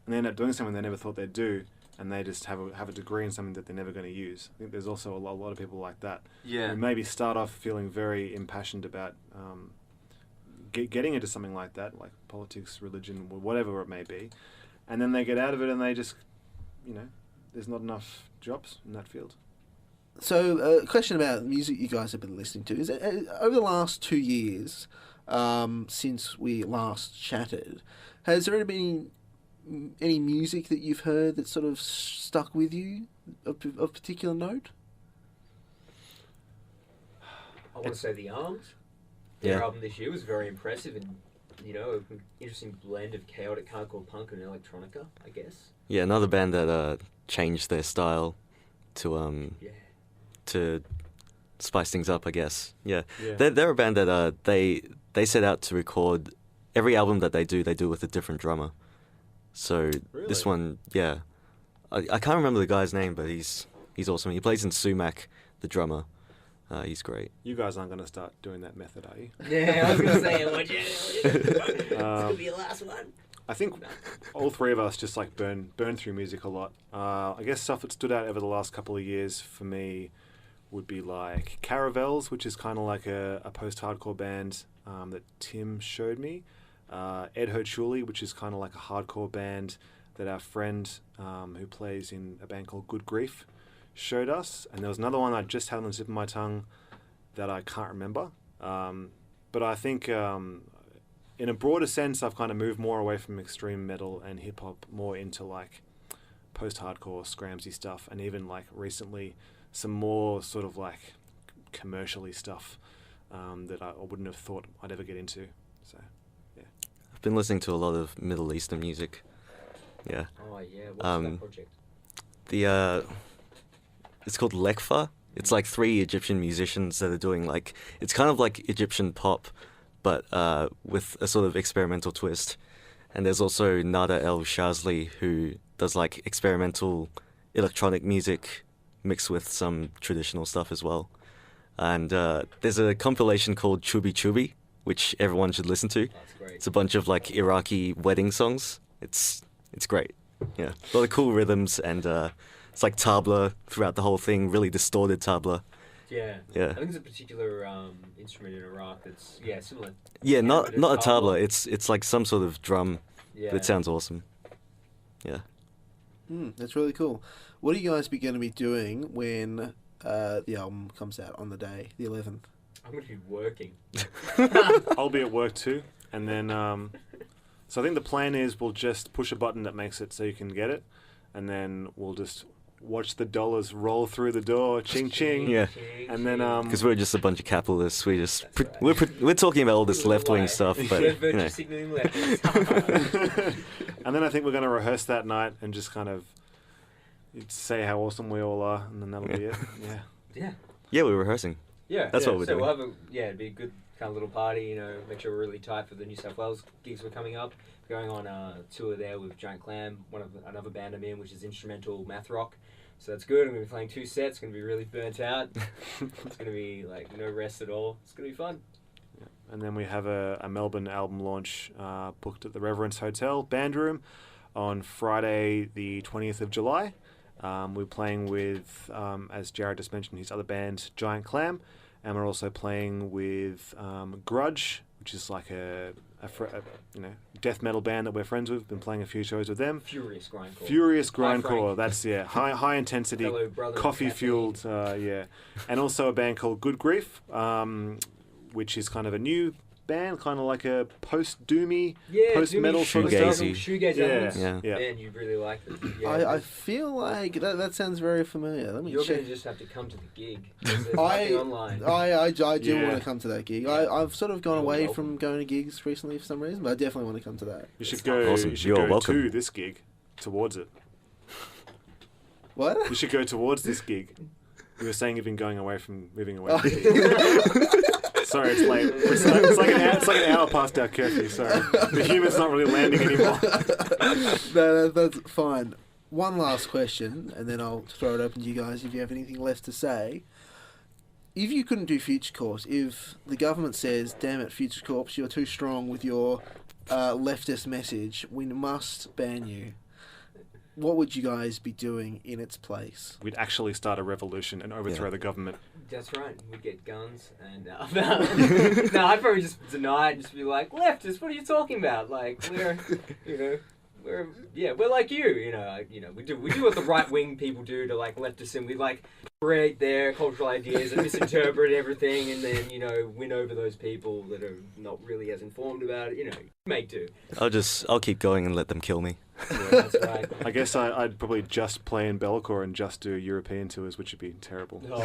and they end up doing something they never thought they'd do and they just have a degree in something that they're never going to use. I think there's also a lot of people like that. Yeah. Who maybe start off feeling very impassioned about getting into something like that, like politics, religion, whatever it may be. And then they get out of it and they just, you know, there's not enough jobs in that field. So, a question about music you guys have been listening to is over the last 2 years, since we last chatted, has there been any music that you've heard that sort of stuck with you of particular note? I want to say The Arms. Yeah. Their album this year was very impressive and, you know, an interesting blend of chaotic hardcore punk and electronica, I guess. Yeah, another band that changed their style to spice things up, I guess. Yeah. They're a band that they set out to record every album that they do with a different drummer. So Really? This one, yeah, I can't remember the guy's name, but he's awesome. He plays in Sumac, the drummer. He's great. You guys aren't going to start doing that method, are you? Yeah, I was going to say, would you? It's going to be your last one. I think all three of us just like burn through music a lot. I guess stuff that stood out over the last couple of years for me would be like Caravels, which is kind of like a post-hardcore band that Tim showed me. Ed Hertschuli, which is kind of like a hardcore band that our friend who plays in a band called Good Grief showed us. And there was another one I just had on the tip of my tongue that I can't remember. But I think in a broader sense, I've kind of moved more away from extreme metal and hip-hop, more into like post-hardcore, scramsy stuff, and even like recently some more sort of like commercially stuff that I wouldn't have thought I'd ever get into. So, yeah. I've been listening to a lot of Middle Eastern music. Yeah. Oh, yeah. What's that project? It's called Lekfa. It's like 3 Egyptian musicians that are doing like, it's kind of like Egyptian pop, but with a sort of experimental twist. And there's also Nada El Shazli, who does like experimental electronic music mixed with some traditional stuff as well. And there's a compilation called Chubi Chubi, which everyone should listen to. That's great. It's a bunch of like Iraqi wedding songs. It's great. Yeah, a lot of cool rhythms, and it's like tabla throughout the whole thing, really distorted tabla. Yeah. Yeah. I think there's a particular instrument in Iraq that's, similar. Yeah, not but a it's tabla. It's like some sort of drum. Yeah. But it sounds awesome. Yeah. That's really cool. What are you guys going to be doing when the album comes out on the day, the 11th? I'm going to be working. I'll be at work too, and then so I think the plan is we'll just push a button that makes it so you can get it, and then we'll just watch the dollars roll through the door, ching ching. Yeah. And then Because we're just a bunch of capitalists. We just That's right. we're talking about all this left wing stuff, but We're you virtue know. signaling leftists. and then I think we're going to rehearse that night and just kind of You'd say how awesome we all are, and then that'll be it. Yeah. Yeah. Yeah, we're rehearsing. Yeah. That's what we're doing. We'll have it'd be a good kind of little party, you know, make sure we're really tight for the New South Wales gigs we're coming up. Going on a tour there with Giant Clam, another band I'm in, which is instrumental math rock. So that's good. I'm going to be playing 2 sets. It's going to be really burnt out. It's going to be like no rest at all. It's going to be fun. Yeah. And then we have a Melbourne album launch booked at the Reverence Hotel Band Room on Friday the 20th of July. We're playing with, as Jared just mentioned, his other band, Giant Clam. And we're also playing with Grudge, which is like a death metal band that we're friends with. Been playing a few shows with them. Furious grindcore. Furious Hi, grindcore. Frank. That's high intensity, Fellow brother of coffee fueled. And also a band called Good Grief, which is kind of a new band, kind of like a post doomy, post metal sort of stuff. Shoegaze elements. Yeah. Man, you really like it. Yeah, I feel like that sounds very familiar. Let me you're check. going to just have to come to the gig. There's nothing online. I do Yeah. want to come to that gig. I've sort of gone You're away welcome. from going to gigs recently for some reason, but I definitely want to come to that. You should It's go. awesome. You should You're go welcome. to this gig, towards it. What? You should go towards this gig. You were saying you've been going away from moving away. Oh. From the gig. Sorry, it's late. It's like an hour past our curfew. Sorry, the humour's not really landing anymore. No, that's fine. One last question, and then I'll throw it open to you guys if you have anything left to say. If you couldn't do Future Corps, if the government says, damn it, Future Corps, you're too strong with your leftist message, we must ban you, what would you guys be doing in its place? We'd actually start a revolution and overthrow the government. That's right. We'd get guns and no, I'd probably just deny it and just be like, leftists, what are you talking about? Like we're like you. We do what the right wing people do to like leftists, and we like create their cultural ideas and misinterpret everything, and then win over those people that are not really as informed about it. Make do. I'll keep going and let them kill me. Yeah, that's right. I guess I'd probably just play in Bellacore and just do European tours, which would be terrible. Oh.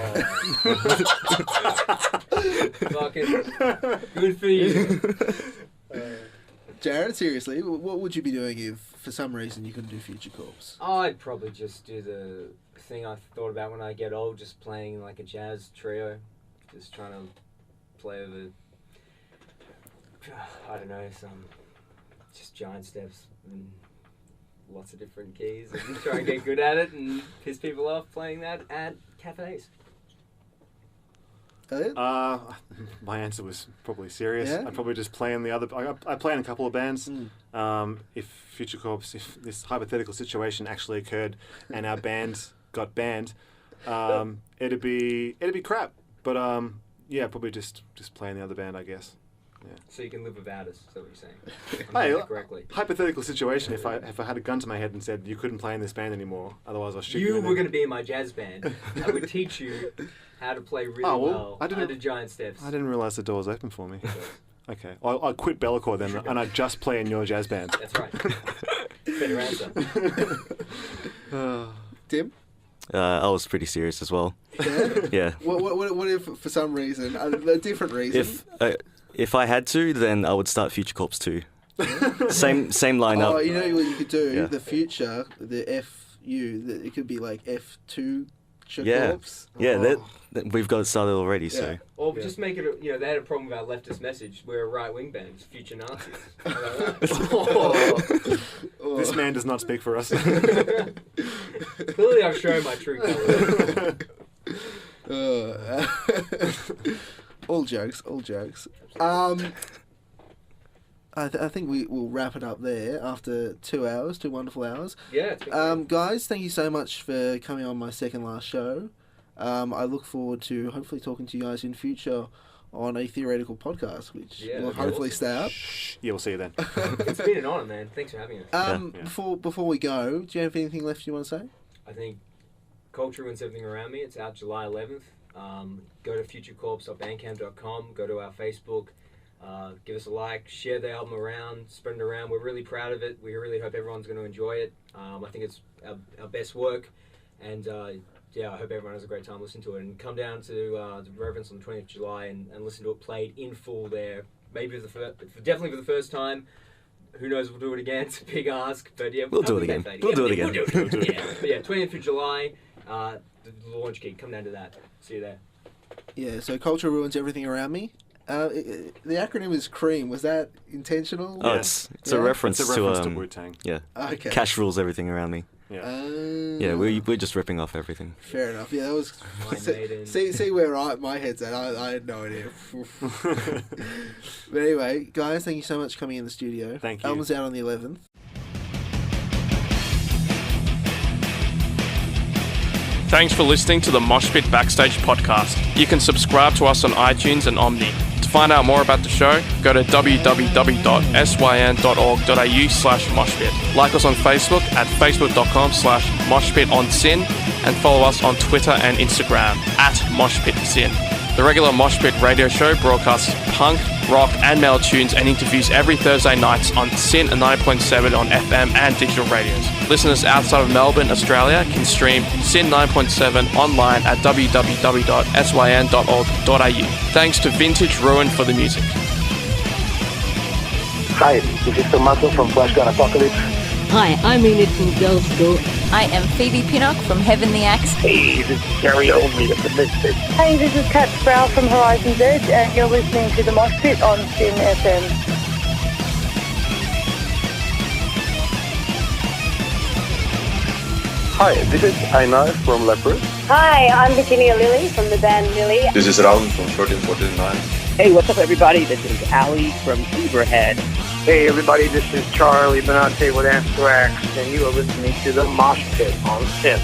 Fucking good for you. Jared, seriously, what would you be doing if, for some reason, you couldn't do Future Corps? I'd probably just do the thing I thought about when I get old, just playing like a jazz trio, just trying to play over, I don't know, some just giant steps and lots of different keys, and try and get good at it and piss people off playing that at cafes. Elliot? My answer was probably serious. Yeah? I'd probably just play in the other. I play in a couple of bands. If Future Corps, if this hypothetical situation actually occurred and our band got banned, it'd be crap. But probably just play in the other band, I guess. Yeah. So you can live without us. Is that what you're saying? Hey, I'm correctly. hypothetical situation. If I had a gun to my head and said you couldn't play in this band anymore, otherwise I'll shoot you. You in were the- going to be in my jazz band. I would teach you how to play really well I didn't- under giant steps. I didn't realise the door was open for me. Okay, I'll quit Bellacore then, and I just play in your jazz band. That's right. Better answer. Tim? I was pretty serious as well. Yeah? Yeah. What if, for some reason, a different reason... If I had to, then I would start Future Corps too. Same lineup. Oh, you know what you could do? Yeah. The future, the FU, it could be like F2 Yeah. Corps. Yeah, Oh. we've got it started already. So Yeah. Or just make it, they had a problem with our leftist message. We're a right-wing band, it's future Nazis. How about that? Oh. This man does not speak for us. Clearly I've shown my true colours. All jokes. I think we will wrap it up there after 2 hours, 2 wonderful hours. Yeah, it's been great. Guys, thank you so much for coming on my second last show. I look forward to hopefully talking to you guys in future on a theoretical podcast, which Yeah, will that'd be hopefully awesome. stay up. Yeah, we'll see you then. It's been an honour, man. Thanks for having us. Yeah. Before we go, do you have anything left you want to say? I think Culture Wins Everything Around Me. It's out July 11th. Go to futurecorps.bandcamp.com. Go to our Facebook. Give us a like. Share the album around. Spread it around. We're really proud of it. We really hope everyone's going to enjoy it. I think it's our best work. And I hope everyone has a great time listening to it. And come down to the Reverence on the 20th of July and listen to it played in full there. Maybe definitely for the first time. Who knows? We'll do it again. It's a big ask, but yeah, We'll do it again. We'll do it again. Yeah, but yeah, 20th of July, the launch gig. Come down to that. See you there. Yeah, so culture ruins everything around me. The acronym is CREAM. Was that intentional? Oh, Yeah. it's Yeah. a reference It's a reference to to Wu-Tang. yeah. Okay. Cash rules everything around me. Yeah. Yeah, we're just ripping off everything. Fair enough. Yeah, that was. Iron Maiden. See where my head's at. I had no idea. But anyway, guys, thank you so much for coming in the studio. Thank you. Album's out on the 11th. Thanks for listening to the Moshpit Backstage podcast. You can subscribe to us on iTunes and Omni. To find out more about the show, go to www.syn.org.au/moshpit. Like us on Facebook at facebook.com/moshpitonsyn and follow us on Twitter and Instagram at moshpitsyn. The regular Moshpit radio show broadcasts punk, rock and metal tunes and interviews every Thursday nights on Syn 9.7 on FM and digital radios. Listeners outside of Melbourne, Australia can stream Syn 9.7 online at www.syn.org.au. Thanks to Vintage Ruin for the music. Hi, this is Tommaso from Flash Gun Apocalypse. Hi, I'm Enid from Girls School. I am Phoebe Pinnock from Heavenly Axe. Hey, this is Gary Olney of the Misfits. Hey, this is Kat Sproul from Horizon's Edge, and you're listening to the Moshpit on Syn FM. Hi, this is Einar from Leopard. Hi, I'm Virginia Lilly from the band Lily. This is Raul from 1349. Hey, what's up, everybody? This is Ali from Zebrahead. Hey, everybody, this is Charlie Benante with Anthrax, and you are listening to the Moshpit on Syn.